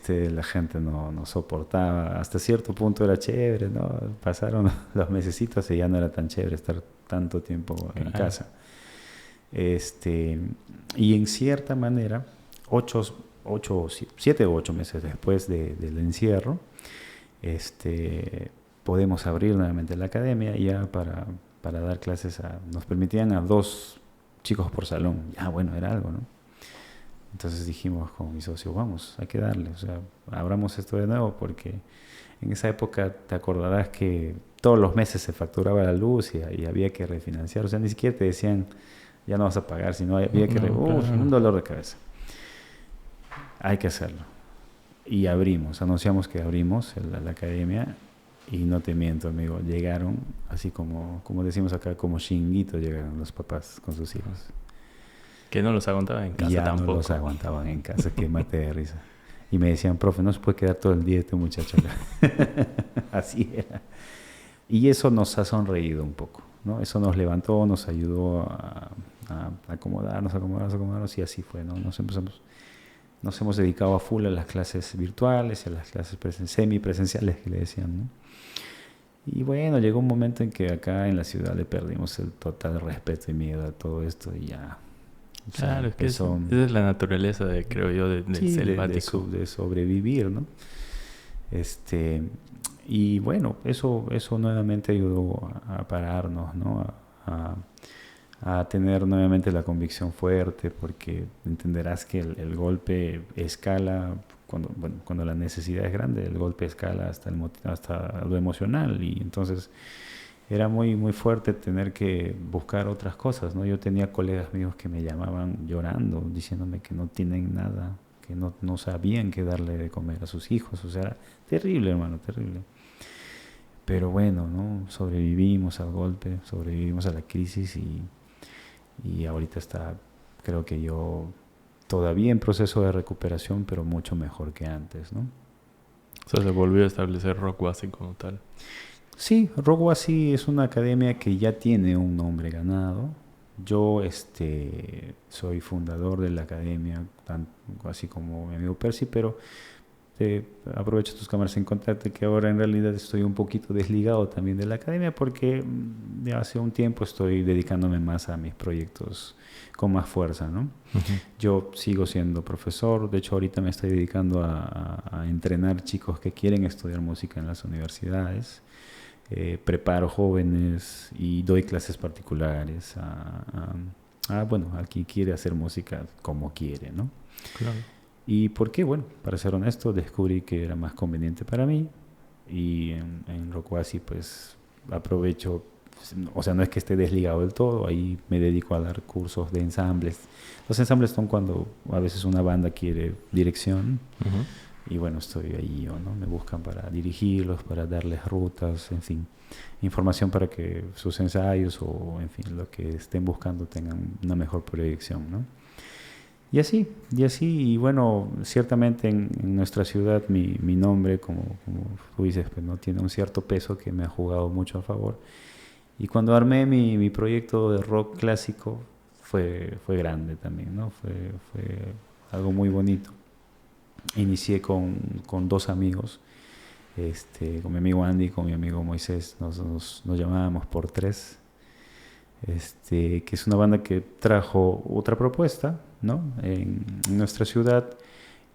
La gente no soportaba. Hasta cierto punto era chévere, ¿no? Pasaron los mesecitos y ya no era tan chévere estar tanto tiempo en casa. Y en cierta manera, 7 o 8 meses después del encierro, podemos abrir nuevamente la academia ya para dar clases. Nos permitían a 2 chicos por salón. Ya, bueno, era algo, ¿no? Entonces dijimos con mi socio, vamos, hay que darle, o sea, abramos esto de nuevo, porque en esa época te acordarás que todos los meses se facturaba la luz y había que refinanciar. O sea, ni siquiera te decían, ya no vas a pagar, sino había que... un dolor de cabeza. Hay que hacerlo. Y anunciamos que abrimos la academia, y no te miento, amigo, llegaron, así como decimos acá, como chinguitos llegaron los papás con sus hijos. Que no los aguantaban en casa tampoco. No los aguantaban en casa, que mate de risa. Y me decían, profe, no se puede quedar todo el día este muchacho acá. Así era. Y eso nos ha sonreído un poco, ¿no? Eso nos levantó, nos ayudó a acomodarnos, y así fue, ¿no? Nos hemos dedicado a full a las clases virtuales, a las clases semipresenciales que le decían, ¿no? Y bueno, llegó un momento en que acá en la ciudad le perdimos el total respeto y miedo a todo esto, y ya... Claro, es que esa es la naturaleza, creo yo, del selvático. De sobrevivir, ¿no? Y bueno, eso nuevamente ayudó a pararnos, ¿no? A tener nuevamente la convicción fuerte, porque entenderás que el golpe escala, cuando la necesidad es grande, el golpe escala hasta lo emocional, y entonces era muy, muy fuerte tener que buscar otras cosas, ¿no? Yo tenía colegas míos que me llamaban llorando, diciéndome que no tienen nada, que no sabían qué darle de comer a sus hijos. O sea, era terrible, hermano, terrible. Pero bueno, ¿no? Sobrevivimos al golpe, sobrevivimos a la crisis y ahorita está, creo que yo, todavía en proceso de recuperación, pero mucho mejor que antes, ¿no? O sea, se volvió a establecer Rock Oasis como tal. Sí, Rock Oasis es una academia que ya tiene un nombre ganado. Yo soy fundador de la academia, así como mi amigo Percy, pero aprovecho tus cámaras en contacto que ahora en realidad estoy un poquito desligado también de la academia porque de hace un tiempo estoy dedicándome más a mis proyectos con más fuerza, ¿no? Uh-huh. Yo sigo siendo profesor, de hecho ahorita me estoy dedicando a entrenar chicos que quieren estudiar música en las universidades. Preparo jóvenes y doy clases particulares a quien quiere hacer música como quiere, ¿no? Claro. ¿Y por qué? Bueno, para ser honesto, descubrí que era más conveniente para mí y en Rock Oasis pues aprovecho, o sea, no es que esté desligado del todo, ahí me dedico a dar cursos de ensambles. Los ensambles son cuando a veces una banda quiere dirección. Uh-huh. Y bueno, estoy ahí yo, ¿no? Me buscan para dirigirlos, para darles rutas, en fin, información para que sus ensayos o, en fin, lo que estén buscando tengan una mejor proyección, ¿no? Y bueno, ciertamente en nuestra ciudad mi nombre, como tú dices, pues no tiene un cierto peso que me ha jugado mucho a favor. Y cuando armé mi proyecto de rock clásico, fue grande también, ¿no? Fue algo muy bonito. Inicié con dos amigos, con mi amigo Andy y con mi amigo Moisés, nos llamábamos Por Tres, que es una banda que trajo otra propuesta, ¿no? En nuestra ciudad,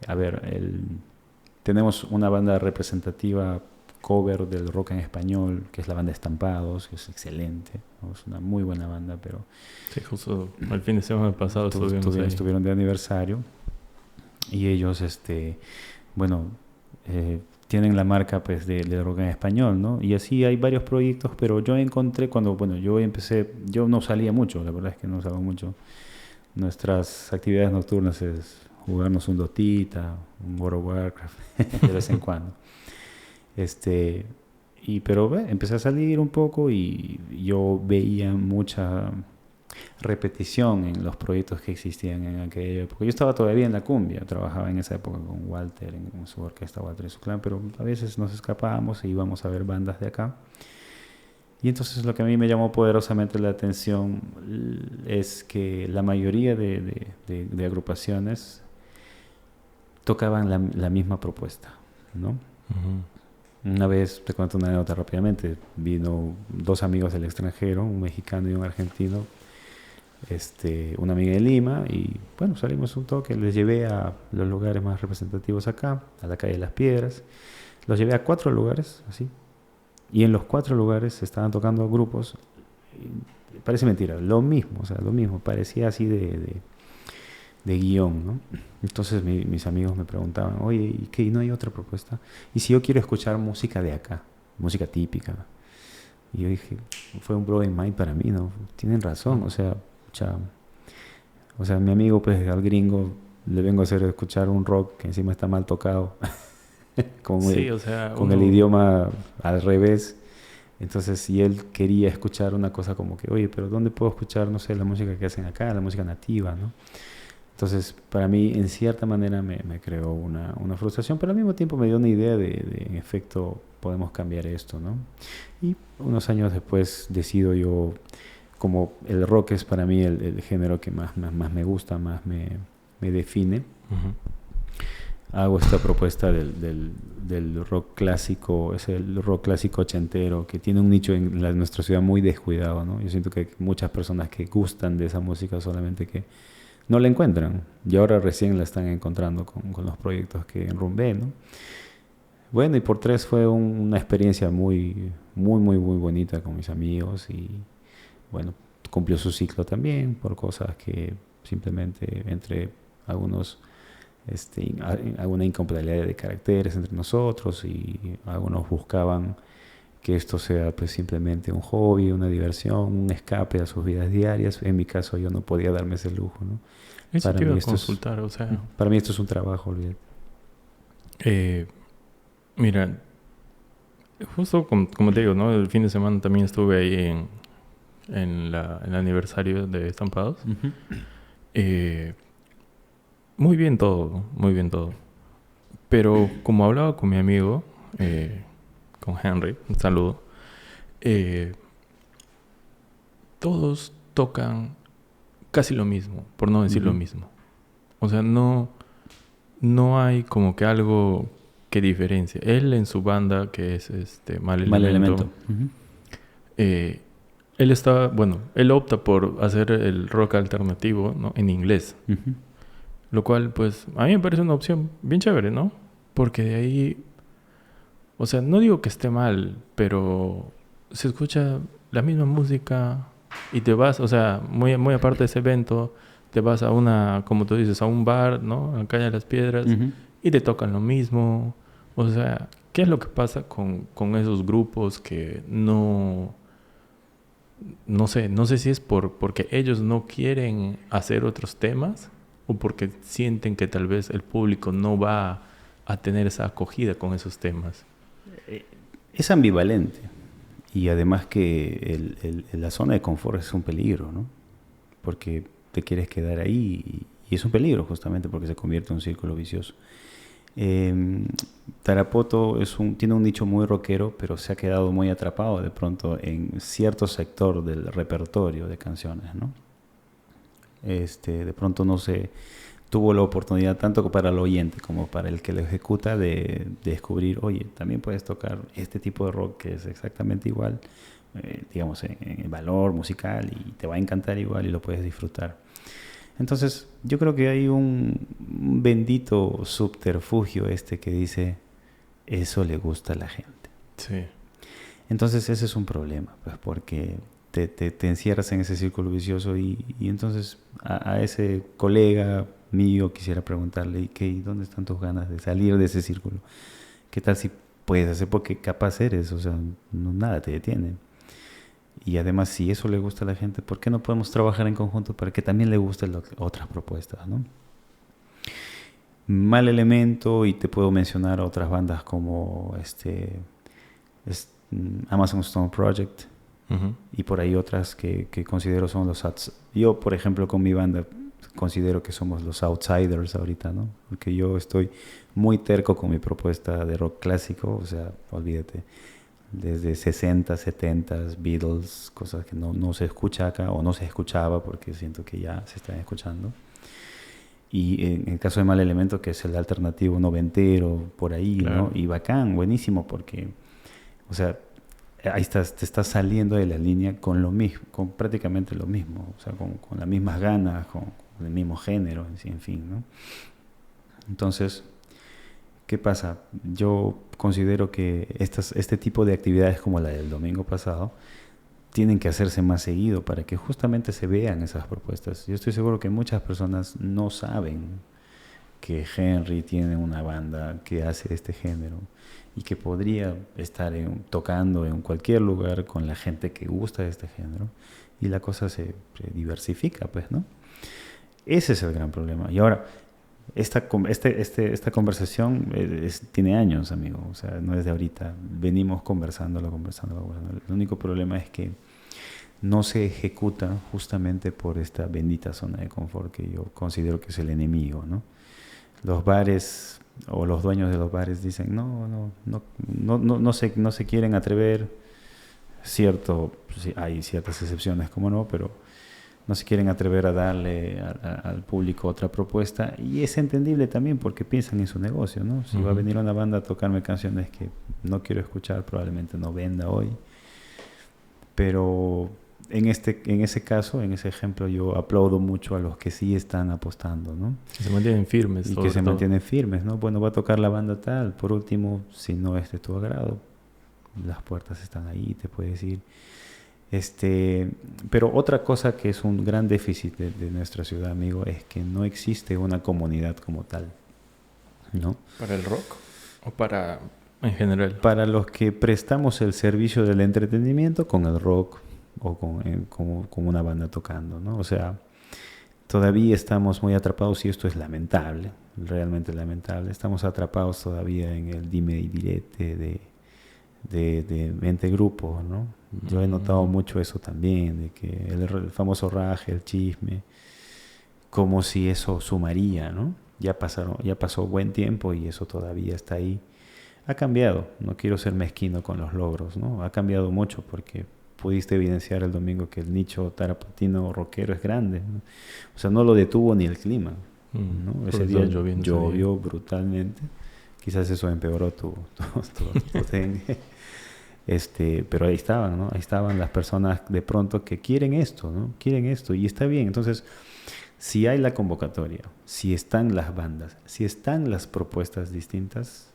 a ver, tenemos una banda representativa cover del rock en español, que es la banda Estampados, que es excelente, ¿no? Es una muy buena banda, pero... Sí, justo el fin de semana pasado estuvieron de aniversario. Y ellos, tienen la marca pues de rock en español, ¿no? Y así hay varios proyectos, pero yo encontré yo empecé, yo no salía mucho, la verdad es que no salgo mucho. Nuestras actividades nocturnas es jugarnos un Dotita, un World of Warcraft, de vez en cuando. Pero empecé a salir un poco y yo veía mucha repetición en los proyectos que existían en aquella época. Yo estaba todavía en la cumbia, trabajaba en esa época con Walter, en su orquesta Walter y su clan, pero a veces nos escapábamos e íbamos a ver bandas de acá. Y entonces lo que a mí me llamó poderosamente la atención es que la mayoría de agrupaciones tocaban la misma propuesta, ¿no? Uh-huh. Una vez, te cuento una anécdota rápidamente, vino dos amigos del extranjero, un mexicano y un argentino, una amiga de Lima, y bueno, salimos un toque, les llevé a los lugares más representativos acá, a la calle de las Piedras, los llevé a 4 lugares, así, y en los 4 lugares estaban tocando grupos, parece mentira, lo mismo, parecía así de guión, ¿no? Entonces mis amigos me preguntaban, oye, ¿y qué? ¿No hay otra propuesta? ¿Y si yo quiero escuchar música de acá, música típica? Y yo dije, fue un blow in mind para mí, ¿no? Tienen razón, o sea, mi amigo, pues, al gringo, le vengo a hacer escuchar un rock que encima está mal tocado, con el idioma al revés. Entonces, si él quería escuchar una cosa como que, oye, pero ¿dónde puedo escuchar, no sé, la música que hacen acá, la música nativa, ¿no? Entonces, para mí, en cierta manera, me creó una frustración, pero al mismo tiempo me dio una idea de en efecto, podemos cambiar esto, ¿no? Y unos años después decido yo, como el rock es para mí el género que más me gusta, más me define, uh-huh, hago esta propuesta del rock clásico, es el rock clásico ochentero, que tiene un nicho en nuestra ciudad muy descuidado, ¿no? Yo siento que hay muchas personas que gustan de esa música, solamente que no la encuentran, y ahora recién la están encontrando con los proyectos que enrumbé, ¿no? Bueno, y Por Tres fue una experiencia muy, muy, muy, muy bonita con mis amigos, y bueno, cumplió su ciclo también por cosas que simplemente entre algunos, alguna incompatibilidad de caracteres entre nosotros, y algunos buscaban que esto sea pues simplemente un hobby, una diversión, un escape a sus vidas diarias. En mi caso yo no podía darme ese lujo, ¿no? Eso Para te iba mí a esto consultar, o sea... para mí esto es un trabajo, olvídate. Mira, justo como te digo, ¿no? El fin de semana también estuve ahí en el aniversario de Estampados. Uh-huh. Muy bien todo, ¿no? Muy bien todo. Pero como hablaba con mi amigo, con Henry, un saludo, todos tocan casi lo mismo, por no decir lo mismo. O sea, no hay como que algo que diferencia. Él en su banda, que es Mal Elemento. Uh-huh. Él él opta por hacer el rock alternativo, ¿no? En inglés. Uh-huh. Lo cual, pues, a mí me parece una opción bien chévere, ¿no? Porque de ahí... O sea, no digo que esté mal, pero se escucha la misma música y te vas, o sea, muy, muy aparte de ese evento, te vas a como tú dices, a un bar, ¿no? A la Calle de las Piedras, Uh-huh. y te tocan lo mismo. O sea, ¿qué es lo que pasa con esos grupos que no sé si es porque ellos no quieren hacer otros temas o porque sienten que tal vez el público no va a tener esa acogida con esos temas? Es ambivalente y además que la zona de confort es un peligro, ¿no? Porque te quieres quedar ahí y es un peligro justamente porque se convierte en un círculo vicioso. Tarapoto tiene un nicho muy rockero, pero se ha quedado muy atrapado de pronto en cierto sector del repertorio de canciones, ¿no? De pronto no se tuvo la oportunidad tanto para el oyente como para el que lo ejecuta de descubrir, oye, también puedes tocar este tipo de rock que es exactamente igual, digamos, en valor musical y te va a encantar igual y lo puedes disfrutar. Entonces, yo creo que hay un bendito subterfugio que dice, eso le gusta a la gente. Sí. Entonces, ese es un problema, pues, porque te encierras en ese círculo vicioso y entonces a ese colega mío quisiera preguntarle, ¿dónde están tus ganas de salir de ese círculo? ¿Qué tal si puedes hacer? Porque capaz eres, o sea, nada te detiene. Y además, si eso le gusta a la gente, ¿por qué no podemos trabajar en conjunto para que también le gusten otras propuestas, ¿no? Mal Elemento, y te puedo mencionar otras bandas como Amazon Stone Project, uh-huh, y por ahí otras que considero son los yo, por ejemplo, con mi banda considero que somos los outsiders ahorita, ¿no? Porque yo estoy muy terco con mi propuesta de rock clásico, o sea, olvídate, desde 60, 70, Beatles, cosas que no se escucha acá o no se escuchaba porque siento que ya se están escuchando. Y en el caso de Mal Elemento, que es el alternativo noventero, por ahí, claro, ¿no? Y bacán, buenísimo, porque, o sea, ahí te estás saliendo de la línea con lo mismo, con prácticamente lo mismo, o sea, con las mismas ganas, con el mismo género, en fin, ¿no? Entonces, ¿qué pasa? Yo considero que este tipo de actividades como la del domingo pasado tienen que hacerse más seguido para que justamente se vean esas propuestas. Yo estoy seguro que muchas personas no saben que Henry tiene una banda que hace este género y que podría estar tocando en cualquier lugar con la gente que gusta de este género y la cosa se diversifica, pues, ¿no? Ese es el gran problema. Y ahora, esta conversación tiene años, amigo, o sea, no es de ahorita. Venimos conversándolo. El único problema es que no se ejecuta justamente por esta bendita zona de confort que yo considero que es el enemigo, ¿no? Los bares o los dueños de los bares dicen no se quieren atrever, cierto, sí, hay ciertas excepciones, como no, pero no se quieren atrever a darle al público otra propuesta, y es entendible también porque piensan en su negocio, ¿no? Si va a venir una banda a tocarme canciones que no quiero escuchar, probablemente no venda hoy, pero en ese caso, en ese ejemplo, yo aplaudo mucho a los que sí están apostando, ¿no? Que se mantienen firmes. Y que se mantienen firmes, ¿no? Bueno, va a tocar la banda tal, por último, si no es de tu agrado, las puertas están ahí, te puedes ir. Pero otra cosa que es un gran déficit de nuestra ciudad, amigo, es que no existe una comunidad como tal, ¿no? ¿Para el rock? ¿O para En general. Para los que prestamos el servicio del entretenimiento con el rock o con una banda tocando, ¿no? O sea, todavía estamos muy atrapados y esto es lamentable, realmente lamentable. Estamos atrapados todavía en el dime y direte de mente grupo, ¿no? Yo he notado mucho eso también, de que el famoso raje, el chisme, como si eso sumaría, ¿no? Ya pasó buen tiempo y eso todavía está ahí. Ha cambiado, no quiero ser mezquino con los logros, ¿no? Ha cambiado mucho porque pudiste evidenciar el domingo que el nicho taraputino rockero es grande, ¿no? O sea, no lo detuvo ni el clima, ¿no? Ese día llovió brutalmente. Quizás eso empeoró tu dengue. Pero ahí estaban, ¿no? Ahí estaban las personas de pronto que quieren esto, ¿no? Quieren esto y está bien. Entonces, si hay la convocatoria, si están las bandas, si están las propuestas distintas,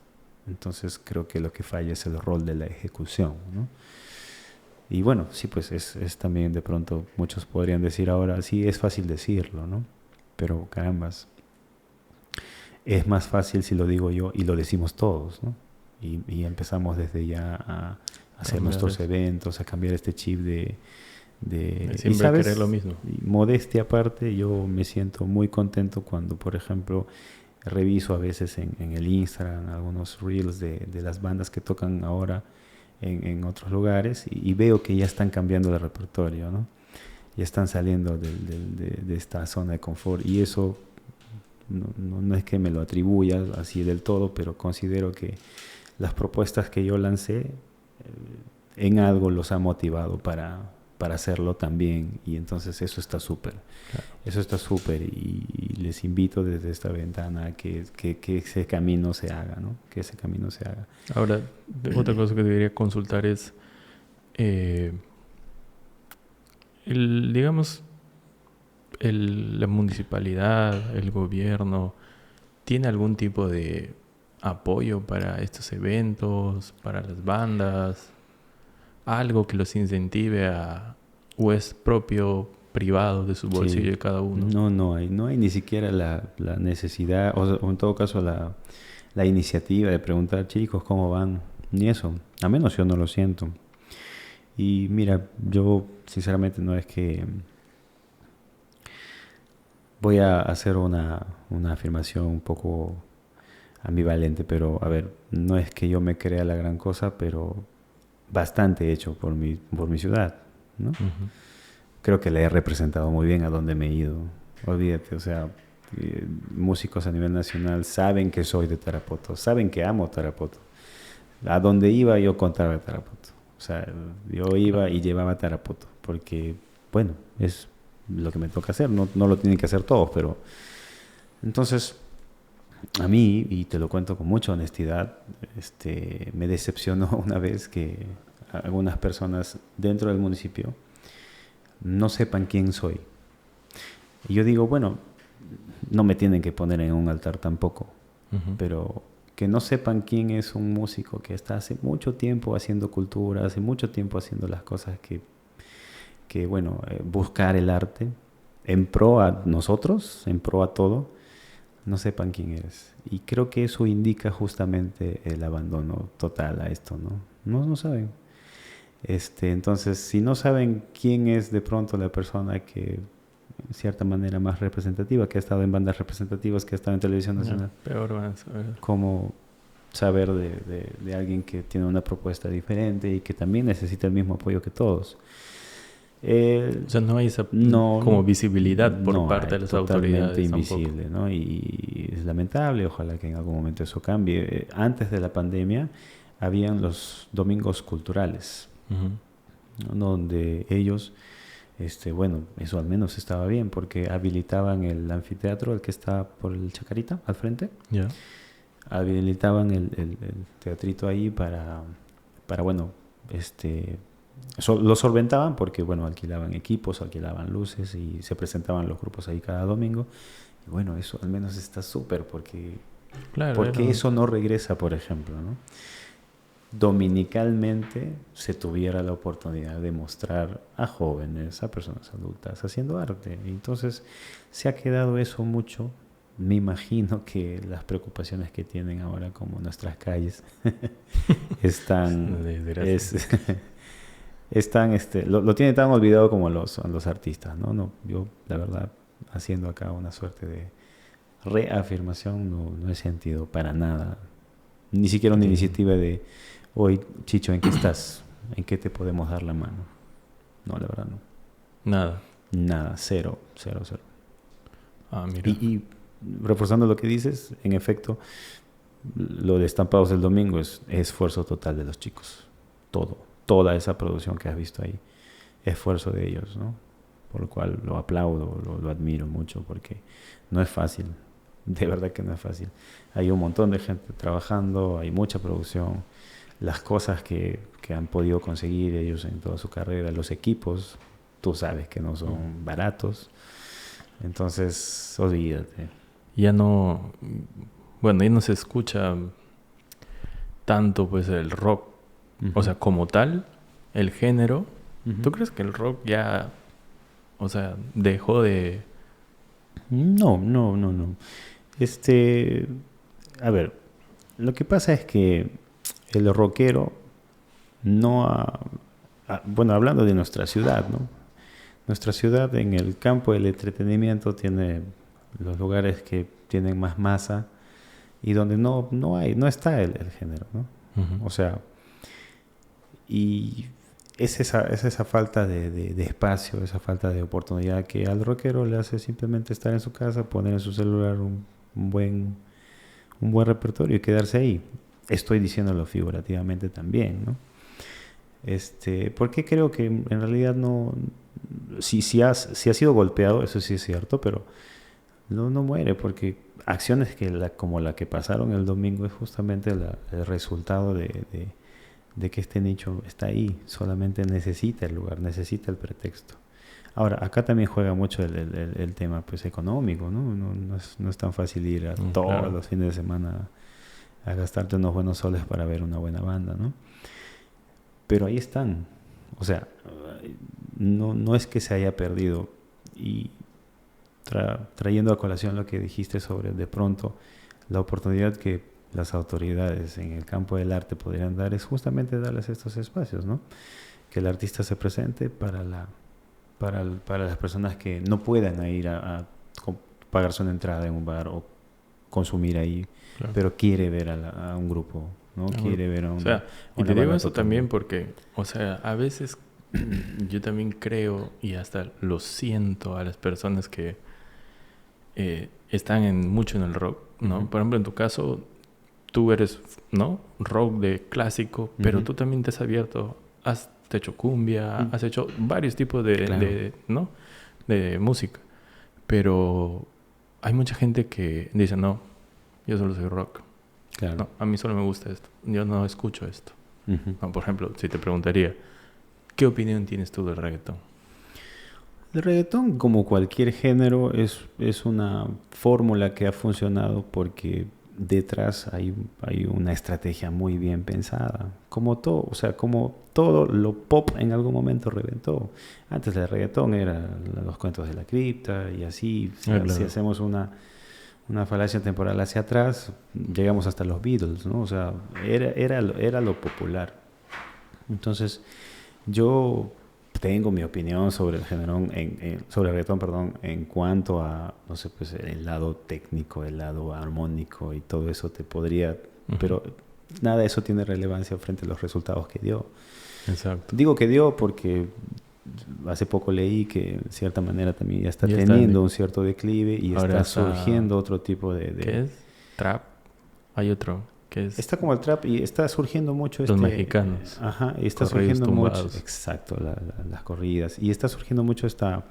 entonces creo que lo que falla es el rol de la ejecución, ¿no? Y bueno, sí, pues es también de pronto, muchos podrían decir ahora, sí, es fácil decirlo, ¿no? Pero carambas, es más fácil si lo digo yo y lo decimos todos, ¿no? Y empezamos desde ya a hacer nuestros eventos, a cambiar este chip de siempre ¿sabes? querer lo mismo. Modestia aparte, yo me siento muy contento cuando, por ejemplo, reviso a veces en el Instagram algunos reels de las bandas que tocan ahora en otros lugares y veo que ya están cambiando de repertorio, ¿no? Ya están saliendo de esta zona de confort y eso no es que me lo atribuya así del todo, pero considero que las propuestas que yo lancé en algo los ha motivado para hacerlo también y entonces eso está súper. Claro. Eso está súper y les invito desde esta ventana a que ese camino se haga, ¿no? Que ese camino se haga. Ahora, otra cosa que debería consultar es, digamos, la municipalidad, el gobierno, ¿tiene algún tipo de apoyo para estos eventos, para las bandas? ¿Algo que los incentive o es propio, privado de su bolsillo de cada uno? No hay ni siquiera la necesidad, o en todo caso la iniciativa de preguntar, chicos, ¿cómo van? Ni eso, a menos yo no lo siento. Y mira, yo sinceramente no es que voy a hacer una afirmación un poco ambivalente, pero a ver, no es que yo me crea la gran cosa, pero bastante hecho por mi ciudad, ¿no? Uh-huh. Creo que le he representado muy bien a donde me he ido. Olvídate, o sea, músicos a nivel nacional saben que soy de Tarapoto, saben que amo Tarapoto. A donde iba yo contaba Tarapoto. O sea, yo iba y llevaba Tarapoto, porque, bueno, es lo que me toca hacer, no lo tienen que hacer todos, pero... Entonces, a mí, y te lo cuento con mucha honestidad, me decepcionó una vez que algunas personas dentro del municipio no sepan quién soy. Y yo digo, bueno, no me tienen que poner en un altar tampoco, uh-huh. Pero que no sepan quién es un músico que está hace mucho tiempo haciendo cultura, hace mucho tiempo haciendo las cosas que bueno, buscar el arte en pro a nosotros, en pro a todo, no sepan quién eres. Y creo que eso indica justamente el abandono total a esto, ¿no? No saben. Entonces, si no saben quién es de pronto la persona que, en cierta manera, más representativa, que ha estado en bandas representativas, que ha estado en televisión nacional, peor van a saber. ¿Cómo saber de alguien que tiene una propuesta diferente y que también necesita el mismo apoyo que todos? O sea, no hay esa como visibilidad por parte de las autoridades. Totalmente invisible, ¿no? Y es lamentable, ojalá que en algún momento eso cambie. Antes de la pandemia habían los domingos culturales, uh-huh. ¿no? Donde ellos, bueno, eso al menos estaba bien porque habilitaban el anfiteatro, el que está por el Chacarita, al frente. Yeah. Habilitaban el teatrito ahí para bueno, lo solventaban porque, bueno, alquilaban equipos, alquilaban luces y se presentaban los grupos ahí cada domingo. Y bueno, eso al menos está súper porque eso no regresa, por ejemplo, ¿no? Dominicalmente se tuviera la oportunidad de mostrar a jóvenes, a personas adultas haciendo arte. Entonces se ha quedado eso mucho me imagino que las preocupaciones que tienen ahora, como nuestras calles, están, lo tienen tan olvidado como los artistas, ¿no? No, yo, la verdad, haciendo acá una suerte de reafirmación, no he sentido para nada, ni siquiera una iniciativa de, oye, Chicho, ¿en qué estás? ¿En qué te podemos dar la mano? No, la verdad no. Nada. Nada, cero. Ah, mira. Y reforzando lo que dices, en efecto, lo de Estampados del domingo es esfuerzo total de los chicos. Toda esa producción que has visto ahí, esfuerzo de ellos, ¿no? Por lo cual lo aplaudo, lo admiro mucho, porque no es fácil, de verdad que no es fácil. Hay un montón de gente trabajando, hay mucha producción, las cosas que han podido conseguir ellos en toda su carrera, los equipos, tú sabes que no son baratos, entonces olvídate. Ya no se escucha tanto pues el rock, o sea, como tal, el género. ¿Tú crees que el rock ya, o sea, dejó de...? No. A ver, lo que pasa es que el rockero bueno, hablando de nuestra ciudad, ¿no? Nuestra ciudad en el campo del entretenimiento tiene los lugares que tienen más masa y donde no está el género, ¿no? O sea, y es esa falta de espacio, esa falta de oportunidad que al rockero le hace simplemente estar en su casa, poner en su celular un buen repertorio y quedarse ahí. Estoy diciéndolo figurativamente también, ¿no? Porque creo que en realidad no... Si ha sido golpeado, eso sí es cierto, pero no muere, porque acciones como la que pasaron el domingo es justamente el resultado de que este nicho está ahí, solamente necesita el lugar, necesita el pretexto. Ahora, acá también juega mucho el tema pues económico, ¿no? No es tan fácil ir a todos los fines de semana a gastarte unos buenos soles para ver una buena banda, ¿no? Pero ahí están. O sea, no es que se haya perdido. Y trayendo a colación lo que dijiste sobre de pronto la oportunidad que las autoridades en el campo del arte podrían dar es justamente darles estos espacios, ¿no? Que el artista se presente para las personas que no puedan ir a pagarse una entrada en un bar o consumir ahí, claro, pero quiere ver a un grupo, ¿no? Quiere ver a un... O sea, y te digo eso también porque, o sea, a veces yo también creo y hasta lo siento a las personas que están mucho en el rock, ¿no? Por ejemplo, en tu caso, tú eres, ¿no? Rock de clásico, pero tú también te has abierto, has hecho cumbia, has hecho varios tipos de ¿no? De música. Pero hay mucha gente que dice, no, yo solo soy rock. Claro. No, a mí solo me gusta esto. Yo no escucho esto. No, por ejemplo, si te preguntaría, ¿qué opinión tienes tú del reggaetón? El reggaetón, como cualquier género, es una fórmula que ha funcionado porque detrás hay una estrategia muy bien pensada. Como todo, o sea, como todo lo pop en algún momento reventó. Antes del reggaetón eran los cuentos de la cripta y así. Claro. Si hacemos una falacia temporal hacia atrás, llegamos hasta los Beatles, ¿no? O sea, era lo popular. Entonces, yo tengo mi opinión sobre el género, sobre el reggaetón, perdón, en cuanto a, no sé, pues el lado técnico, el lado armónico y todo eso te podría, pero nada de eso tiene relevancia frente a los resultados que dio. Exacto. Digo que dio porque hace poco leí que de cierta manera también ya está teniendo un cierto declive y ahora está surgiendo otro tipo de... ¿Qué es? ¿Trap? Hay otro que es... Está como el trap y está surgiendo mucho... Los mexicanos. Ajá, y está surgiendo mucho... Exacto, las corridas. Y está surgiendo mucho esta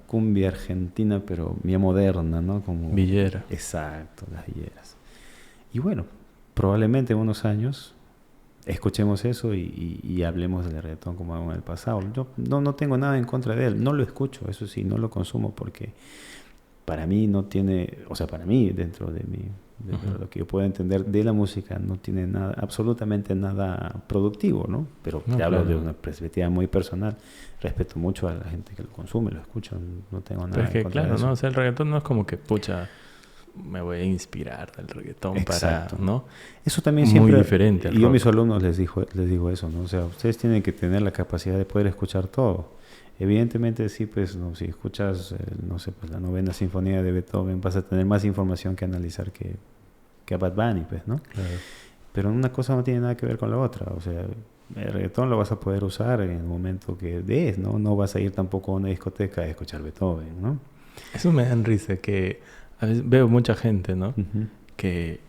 cumbia argentina, pero ya moderna, ¿no? Como villera. Exacto, las villeras. Y bueno, probablemente en unos años escuchemos eso y hablemos del reggaetón como en el pasado. Yo no tengo nada en contra de él, no lo escucho, eso sí, no lo consumo porque para mí no tiene, o sea, para mí dentro de lo que yo puedo entender de la música no tiene nada, absolutamente nada productivo, ¿no? Pero te hablo de una perspectiva muy personal. Respeto mucho a la gente que lo consume, lo escucha, no tengo nada en contra de eso. ¿No? eso. O sea, el reggaetón no es como que, pucha, me voy a inspirar del reggaetón. Exacto. Para, ¿no? Eso también Muy siempre... diferente al Y yo a rock. mis alumnos les digo eso, ¿no? O sea, ustedes tienen que tener la capacidad de poder escuchar todo. Evidentemente sí, pues no, si escuchas, no sé, pues la novena sinfonía de Beethoven vas a tener más información que analizar que a Bad Bunny, pues, ¿no? Claro. Pero una cosa no tiene nada que ver con la otra. O sea, el reggaetón lo vas a poder usar en el momento que des, ¿no? No vas a ir tampoco a una discoteca a escuchar Beethoven, ¿no? Eso me dan risa, que a veces veo mucha gente, ¿no? Uh-huh. Que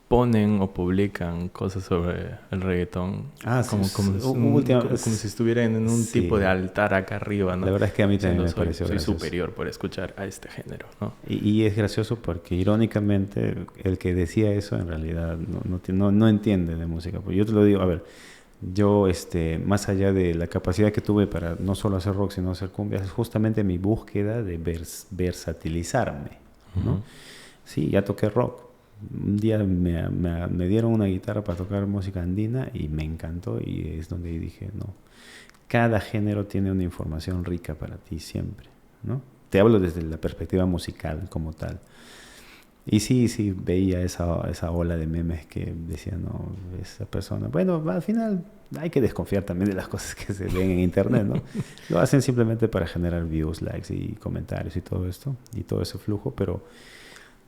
ponen o publican cosas sobre el reggaetón como si estuvieran en un tipo de altar acá arriba, ¿no? La verdad es que a mí también me pareció soy gracioso. superior por escuchar a este género, ¿no? Y es gracioso porque irónicamente el que decía eso en realidad no entiende de música. Pues yo te lo digo, a ver, yo más allá de la capacidad que tuve para no solo hacer rock sino hacer cumbia, es justamente mi búsqueda de versatilizarme, ¿no? Uh-huh. Sí, ya toqué rock. Un día me dieron una guitarra para tocar música andina y me encantó, y es donde dije, no, cada género tiene una información rica para ti siempre, ¿no? Te hablo desde la perspectiva musical como tal. Y sí, veía esa ola de memes que decían, no, esa persona... Bueno, al final hay que desconfiar también de las cosas que se ven en internet, ¿no? Lo hacen simplemente para generar views, likes y comentarios y todo esto, y todo ese flujo, pero...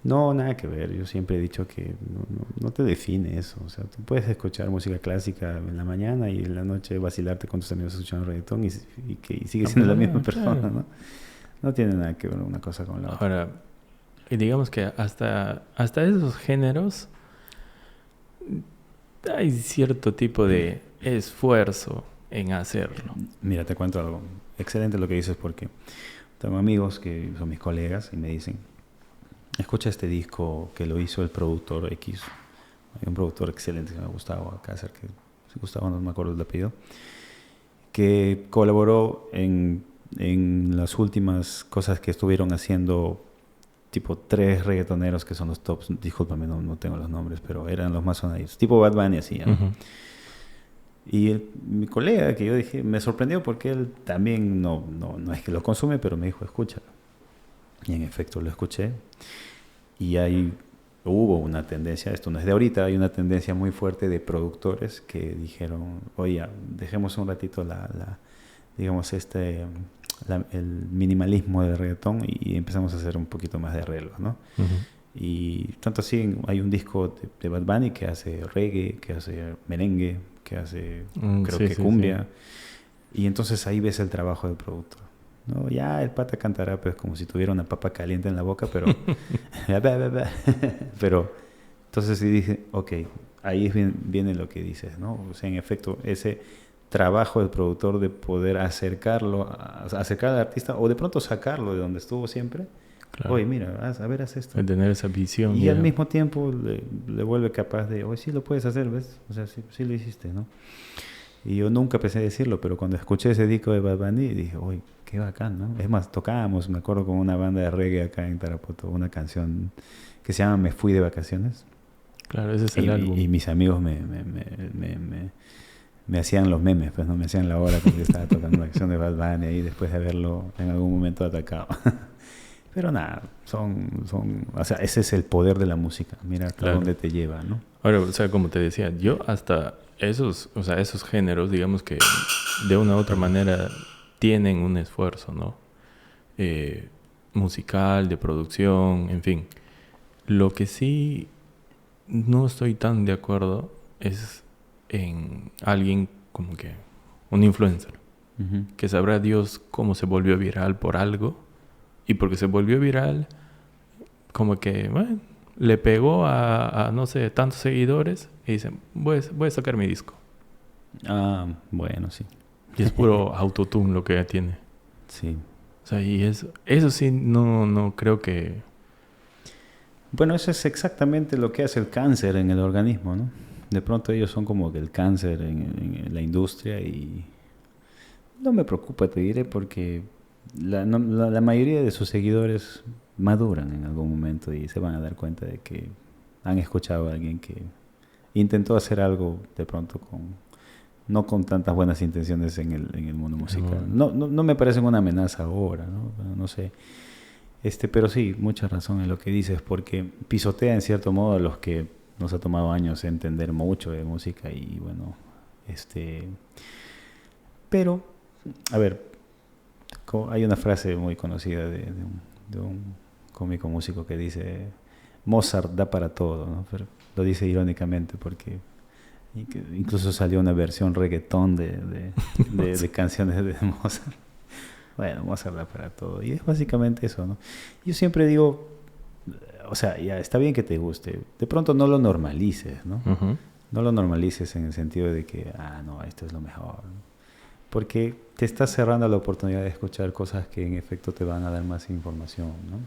No, nada que ver. Yo siempre he dicho que no te define eso. O sea, tú puedes escuchar música clásica en la mañana y en la noche vacilarte con tus amigos escuchando reggaetón y sigues siendo la misma persona, claro. ¿no? No tiene nada que ver una cosa con la otra. Ahora, y digamos que hasta esos géneros hay cierto tipo de esfuerzo en hacerlo. Mira, te cuento algo. Excelente lo que dices, porque tengo amigos que son mis colegas y me dicen... Escucha este disco que lo hizo el productor X. Hay un productor excelente que me Gustavo Alcázar, que Gustavo no me acuerdo el apellido, que colaboró en las últimas cosas que estuvieron haciendo, tipo 3 reggaetoneros que son los tops. Discúlpame, no tengo los nombres, pero eran los más sonaditos. Tipo Bad Bunny así, ¿no? Uh-huh. Y mi colega, que yo dije, me sorprendió porque él también no es que lo consume, pero me dijo, escúchalo. Y en efecto lo escuché. Y hubo una tendencia, esto no es de ahorita, hay una tendencia muy fuerte de productores que dijeron, oye, dejemos un ratito el minimalismo del reggaetón y empezamos a hacer un poquito más de arreglos, ¿no? Uh-huh. Y tanto así, hay un disco de Bad Bunny que hace reggae, que hace merengue, que hace creo que cumbia. Sí. Y entonces ahí ves el trabajo del productor. No, ya el pata cantará pues como si tuviera una papa caliente en la boca, pero pero entonces sí dije, ok, ahí viene lo que dices, ¿no? O sea, en efecto, ese trabajo del productor de poder acercar al artista o de pronto sacarlo de donde estuvo siempre. Claro. Oye, mira, haz esto. De tener esa visión. Y al mismo tiempo le vuelve capaz de, oye, sí lo puedes hacer, ¿ves? O sea, sí lo hiciste, ¿no? Y yo nunca pensé decirlo, pero cuando escuché ese disco de Bad Bunny dije, oye, qué bacán, ¿no? Es más, tocábamos, me acuerdo, con una banda de reggae acá en Tarapoto, una canción que se llama Me Fui de Vacaciones. Claro, ese es el álbum. Y mis amigos me hacían los memes, pues no me hacían la hora cuando yo estaba tocando una canción de Bad Bunny ahí después de haberlo en algún momento atacado. Pero nada, o sea, ese es el poder de la música. Mira hasta dónde te lleva, ¿no? Ahora, o sea, como te decía, yo hasta esos géneros, digamos que de una u otra manera tienen un esfuerzo, ¿no? Musical, de producción, en fin. Lo que sí no estoy tan de acuerdo es en alguien como que un influencer, uh-huh, que sabrá Dios cómo se volvió viral por algo, y porque se volvió viral como que, bueno, le pegó a no sé, tantos seguidores y dicen, voy a sacar mi disco. Ah, bueno, sí. Y es puro autotune lo que tiene. Sí. O sea, y eso sí no creo que... Bueno, eso es exactamente lo que hace el cáncer en el organismo, ¿no? De pronto ellos son como que el cáncer en la industria, y no me preocupa, te diré, porque la mayoría de sus seguidores maduran en algún momento y se van a dar cuenta de que han escuchado a alguien que intentó hacer algo de pronto no con tantas buenas intenciones en el mundo musical. No me parecen una amenaza ahora, ¿no? No sé. Pero sí, mucha razón en lo que dices, porque pisotea en cierto modo a los que nos ha tomado años entender mucho de música y bueno, pero, a ver, hay una frase muy conocida de un cómico músico que dice, Mozart da para todo, ¿no? Pero lo dice irónicamente porque incluso salió una versión reggaetón de canciones de Mozart. Bueno, Mozart da para todo. Y es básicamente eso, ¿no? Yo siempre digo, o sea, ya está bien que te guste. De pronto no lo normalices, ¿no? Uh-huh. No lo normalices en el sentido de que, no, esto es lo mejor, ¿no? Porque te estás cerrando la oportunidad de escuchar cosas que en efecto te van a dar más información, ¿no?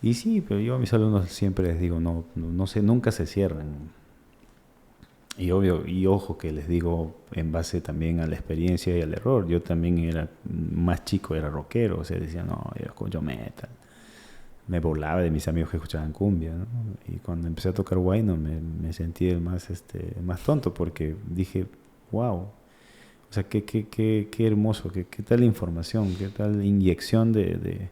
Y sí, pero yo a mis alumnos siempre les digo, no sé, nunca se cierren. Y obvio, y ojo que les digo en base también a la experiencia y al error. Yo también era más chico, era rockero, o sea, decía, no, yo escucho metal. Me burlaba de mis amigos que escuchaban cumbia, ¿no? Y cuando empecé a tocar guayno me sentí el más tonto porque dije, wow, o sea, qué hermoso, qué tal información, qué tal inyección de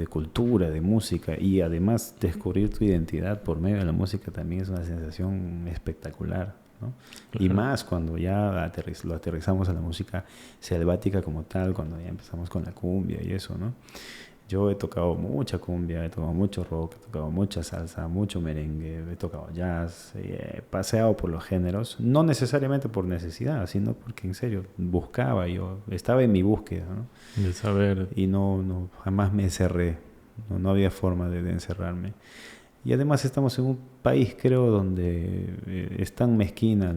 cultura, de música, y además descubrir tu identidad por medio de la música también es una sensación espectacular, ¿no? Claro. Y más cuando ya lo aterrizamos a la música selvática como tal, cuando ya empezamos con la cumbia y eso, ¿no? Yo he tocado mucha cumbia, he tocado mucho rock, he tocado mucha salsa, mucho merengue, he tocado jazz, he paseado por los géneros, no necesariamente por necesidad, sino porque en serio buscaba, yo estaba en mi búsqueda, ¿no? De saber. Y no jamás me encerré, no había forma de encerrarme. Y además estamos en un país, creo, donde es tan mezquina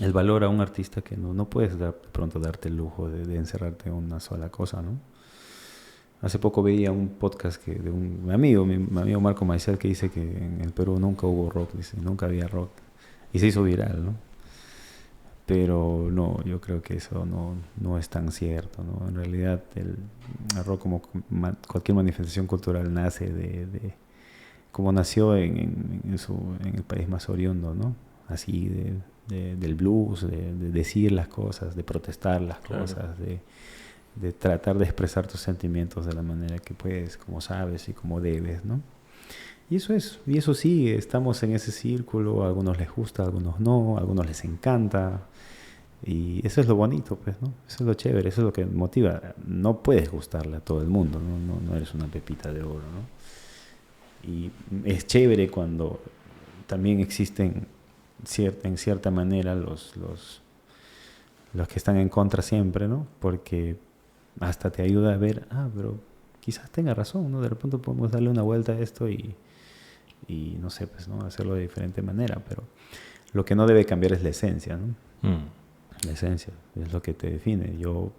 el valor a un artista que no puedes de pronto darte el lujo de encerrarte en una sola cosa, ¿no? Hace poco veía un podcast de mi amigo Marco Maicel, que dice que en el Perú nunca hubo rock, dice, nunca había rock. Y se hizo viral, ¿no? Pero no, yo creo que eso no es tan cierto, ¿no? En realidad el rock, como cualquier manifestación cultural, nace como nació en el país más oriundo, ¿no? Así del blues, de decir las cosas, de protestar las cosas, de tratar de expresar tus sentimientos de la manera que puedes, como sabes y como debes, ¿no? Y eso sí, estamos en ese círculo, a algunos les gusta, a algunos no, a algunos les encanta, y eso es lo bonito, pues, ¿no? Eso es lo chévere, eso es lo que motiva. No puedes gustarle a todo el mundo, no eres una pepita de oro, ¿no? Y es chévere cuando también existen en cierta manera los que están en contra siempre, ¿no? Porque hasta te ayuda a ver, pero quizás tenga razón, ¿no? De repente podemos darle una vuelta a esto y no sé, pues, ¿no? Hacerlo de diferente manera, pero lo que no debe cambiar es la esencia, ¿no? La esencia es lo que te define. Yo,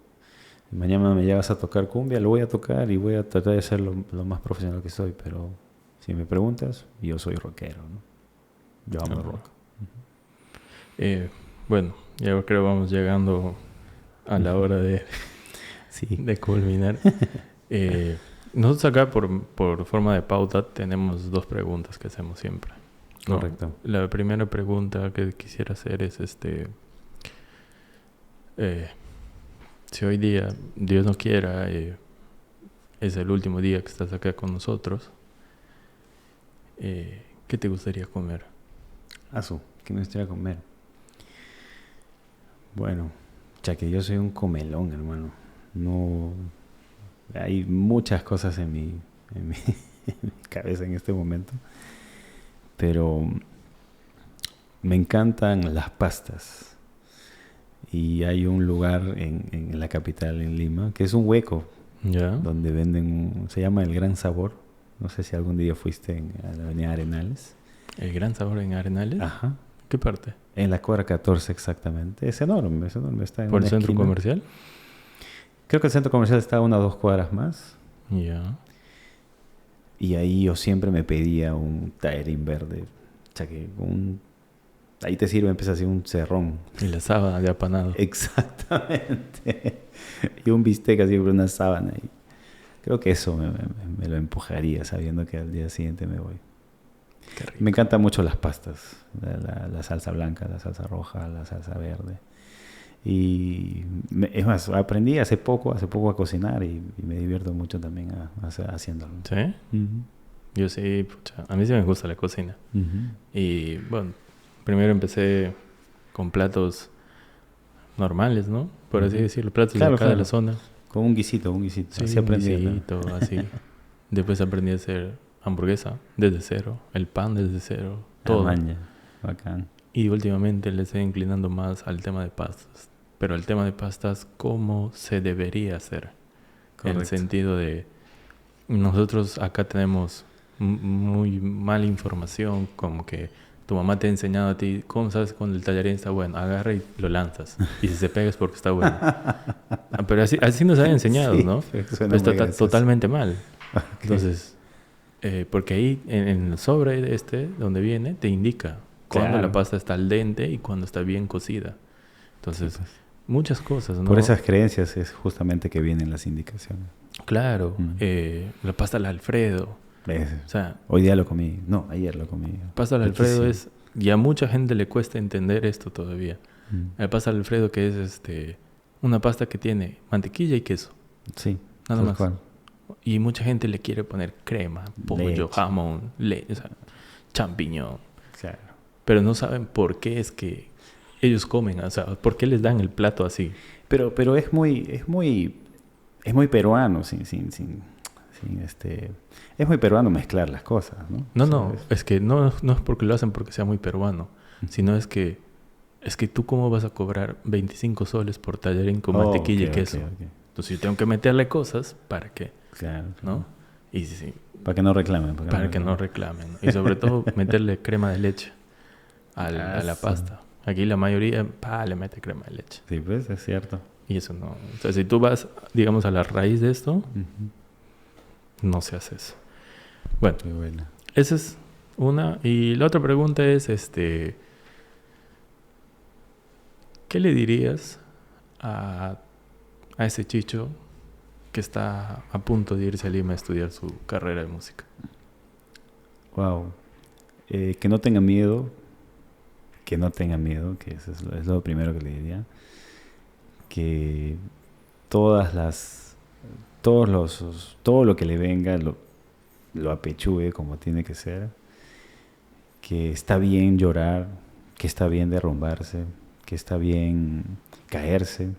mañana me llevas a tocar cumbia, lo voy a tocar y voy a tratar de ser lo más profesional que soy, pero si me preguntas, yo soy rockero, ¿no? Yo amo el rock. Bueno, ya creo que vamos llegando a la hora de culminar. Nosotros acá, por forma de pauta, tenemos 2 preguntas que hacemos siempre. Correcto. La primera pregunta que quisiera hacer es si hoy día, Dios no quiera, es el último día que estás acá con nosotros, ¿qué te gustaría comer? ¿Qué me gustaría comer? Bueno, ya que yo soy un comelón, hermano. No, hay muchas cosas en mi cabeza en este momento, pero me encantan las pastas. Y hay un lugar en la capital, en Lima, que es un hueco, donde venden, se llama El Gran Sabor. No sé si algún día fuiste a la avenida Arenales. ¿El Gran Sabor en Arenales? Ajá. ¿Qué parte? En la cuadra 14 exactamente. Es enorme. Está en ¿Por el una centro esquina. comercial? Creo que el centro comercial está a 1 o 2 cuadras más. Ya. Y ahí yo siempre me pedía un tajín verde. O sea que ahí te sirve, empieza así un cerrón. Y la sábana de apanado. Exactamente. Y un bistec así por una sábana ahí. Creo que eso me lo empujaría sabiendo que al día siguiente me voy. Qué rico. Me encantan mucho las pastas, la salsa blanca, la salsa roja, la salsa verde. Y es más, aprendí hace poco a cocinar y me divierto mucho también haciéndolo. ¿Sí? Uh-huh. Yo sí, pucha, a mí sí me gusta la cocina. Uh-huh. Y bueno, primero empecé con platos normales, ¿no? Por así decirlo, platos de acá de la zona. Con un guisito. Sí, así aprendí. un guisito, así. Después aprendí a hacer hamburguesa desde cero, el pan desde cero, todo. Bacán. Y últimamente le estoy inclinando más al tema de pastas. Pero el tema de pastas, ¿cómo se debería hacer? Correcto. En el sentido de, nosotros acá tenemos muy mala información, como que tu mamá te ha enseñado a ti, ¿cómo sabes cuando el tallarín está bueno? Agarra y lo lanzas. Y si se pega es porque está bueno. Pero así nos han enseñado, sí, ¿no? Pero está totalmente mal. Okay. Entonces, porque ahí en el sobre donde viene, te indica cuando la pasta está al dente y cuando está bien cocida. Entonces, sí, pues, muchas cosas, ¿no? Por esas creencias es justamente que vienen las indicaciones. Claro. La pasta al Alfredo. O sea, hoy día lo comí. No, ayer lo comí. Pasta al Alfredo es... Y a mucha gente le cuesta entender esto todavía. El pasta al Alfredo, que es una pasta que tiene mantequilla y queso. Sí. Nada más. Cual. Y mucha gente le quiere poner crema, pollo, jamón, o sea, champiñón. Claro. Pero no saben por qué es que ellos comen, o sea, por qué les dan el plato así. Pero es muy peruano, es muy peruano mezclar las cosas, ¿no? No, es que no es porque lo hacen porque sea muy peruano, sino es que tú cómo vas a cobrar 25 soles por tallarín con mantequilla y queso. Okay. Entonces yo tengo que meterle cosas para que, claro, ¿no? Y sí, para que no reclamen. Para que no reclamen. Y sobre todo meterle crema de leche a la pasta. Aquí la mayoría le mete crema de leche. Sí, pues es cierto. Y eso no. O sea, si tú vas, digamos, a la raíz de esto, no se hace eso. Bueno, esa es una. Y la otra pregunta es, ¿qué le dirías a ese chicho que está a punto de irse a Lima a estudiar su carrera de música? Wow. Que no tenga miedo. Que eso es lo primero que le diría. Que todo lo que le venga lo apechugue como tiene que ser. Que está bien llorar, que está bien derrumbarse, que está bien caerse.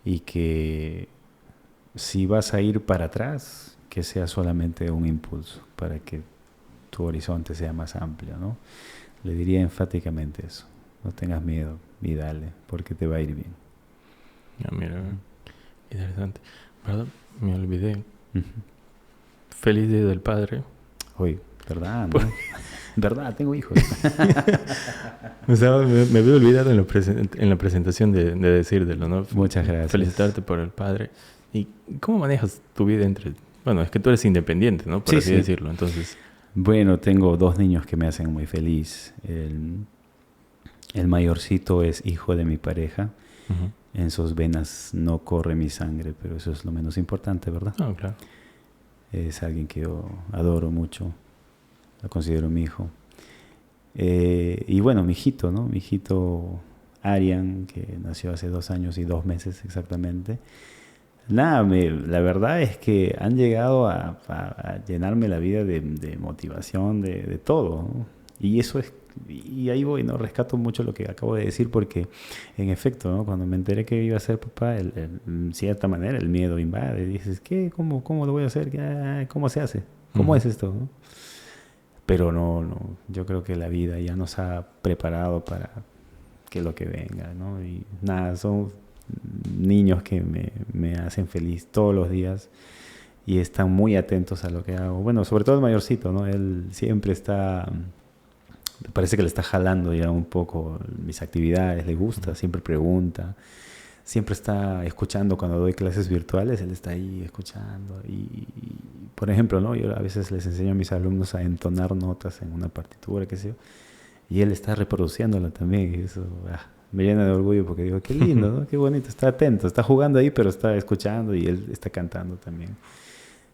Y que si vas a ir para atrás, que sea solamente un impulso para que tu horizonte sea más amplio, ¿no? Le diría enfáticamente eso. No tengas miedo y dale, porque te va a ir bien. Mira, interesante. ¿Verdad? Me olvidé. Feliz Día del Padre. Hoy, ¿verdad? ¿No? ¿Verdad? Tengo hijos. O sea, me había olvidado en la presentación de decírtelo, ¿no? Muchas gracias. Felicitarte por el padre. ¿Y cómo manejas tu vida Bueno, es que tú eres independiente, ¿no? Por así decirlo, entonces... Bueno, tengo 2 niños que me hacen muy feliz. El mayorcito es hijo de mi pareja. En sus venas no corre mi sangre, pero eso es lo menos importante, ¿verdad? Ah, claro. Es alguien que yo adoro mucho. Lo considero mi hijo. Y bueno, mi hijito, ¿no? Mi hijito Arian, que nació hace 2 años y 2 meses exactamente. Nada, la verdad es que han llegado a llenarme la vida de motivación, de todo, ¿no? Y eso es, y ahí voy, ¿no? Rescato mucho lo que acabo de decir porque, en efecto, ¿no? Cuando me enteré que iba a ser papá, en cierta manera el miedo invade. Dices, ¿qué? ¿Cómo lo voy a hacer? ¿Cómo se hace? ¿Cómo es esto? ¿No? Pero no, yo creo que la vida ya nos ha preparado para que lo que venga, ¿no? Y nada, son niños que me hacen feliz todos los días y están muy atentos a lo que hago. Bueno, sobre todo el mayorcito, ¿no? Él siempre parece que le está jalando ya un poco mis actividades, le gusta, siempre pregunta, siempre está escuchando cuando doy clases virtuales, él está ahí escuchando y por ejemplo, ¿no? Yo a veces les enseño a mis alumnos a entonar notas en una partitura, qué sé yo, y él está reproduciéndola también y eso me llena de orgullo porque digo, qué lindo, ¿no? Qué bonito, está atento, está jugando ahí, pero está escuchando y él está cantando también.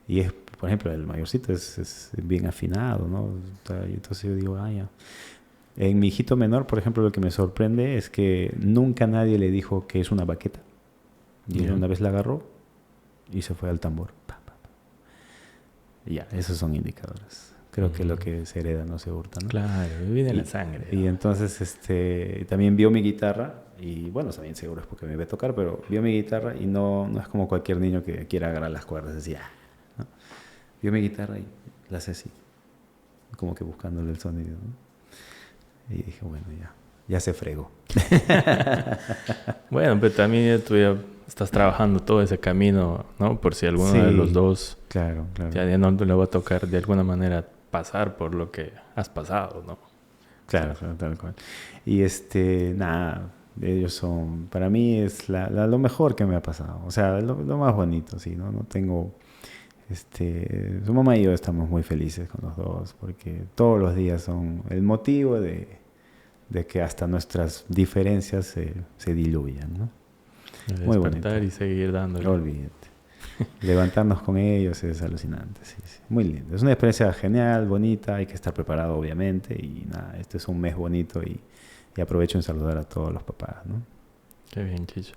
Y es, por ejemplo, el mayorcito es bien afinado, ¿no? Entonces yo digo, ya. En mi hijito menor, por ejemplo, lo que me sorprende es que nunca nadie le dijo que es una baqueta. Y él una vez la agarró y se fue al tambor. Y ya, esos son indicadores. Creo que lo que se hereda no se hurta, ¿no? Claro, vive en la sangre. Y entonces también vio mi guitarra y bueno, también seguro es porque me ve tocar, pero vio mi guitarra y no es como cualquier niño que quiera agarrar las cuerdas así, ¿no? Vio mi guitarra y la hace así, como que buscándole el sonido, ¿no? Y dije, bueno, ya se fregó. Bueno, pero también tú ya estás trabajando todo ese camino, ¿no? Por si alguno de los dos claro. ya no le va a tocar de alguna manera pasar por lo que has pasado, ¿no? Claro, tal cual. Y nada, ellos son, para mí es lo mejor que me ha pasado. O sea, lo más bonito, sí, ¿no? No tengo, su mamá y yo estamos muy felices con los dos porque todos los días son el motivo de que hasta nuestras diferencias se diluyan, ¿no? Muy bonito. Y seguir dándole. No olvídate. Levantarnos con ellos es alucinante, sí. Muy lindo. Es una experiencia genial, bonita, hay que estar preparado obviamente y nada, este es un mes bonito y aprovecho en saludar a todos los papás, ¿no? Qué bien, Chicho.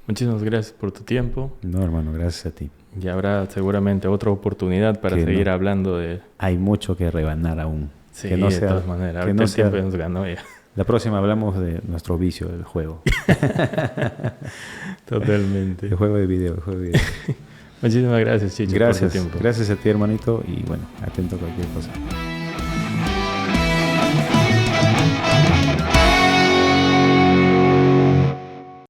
Muchísimas gracias por tu tiempo. No, hermano, gracias a ti. Y habrá seguramente otra oportunidad para seguir hablando de... Hay mucho que rebanar aún. Sí, que no de todas maneras. Ahorita el tiempo nos ganó ya. La próxima hablamos de nuestro vicio, del juego. Totalmente. El juego de video. Muchísimas gracias, Chicho, gracias, por tu tiempo. Gracias a ti, hermanito, y bueno, atento a cualquier cosa.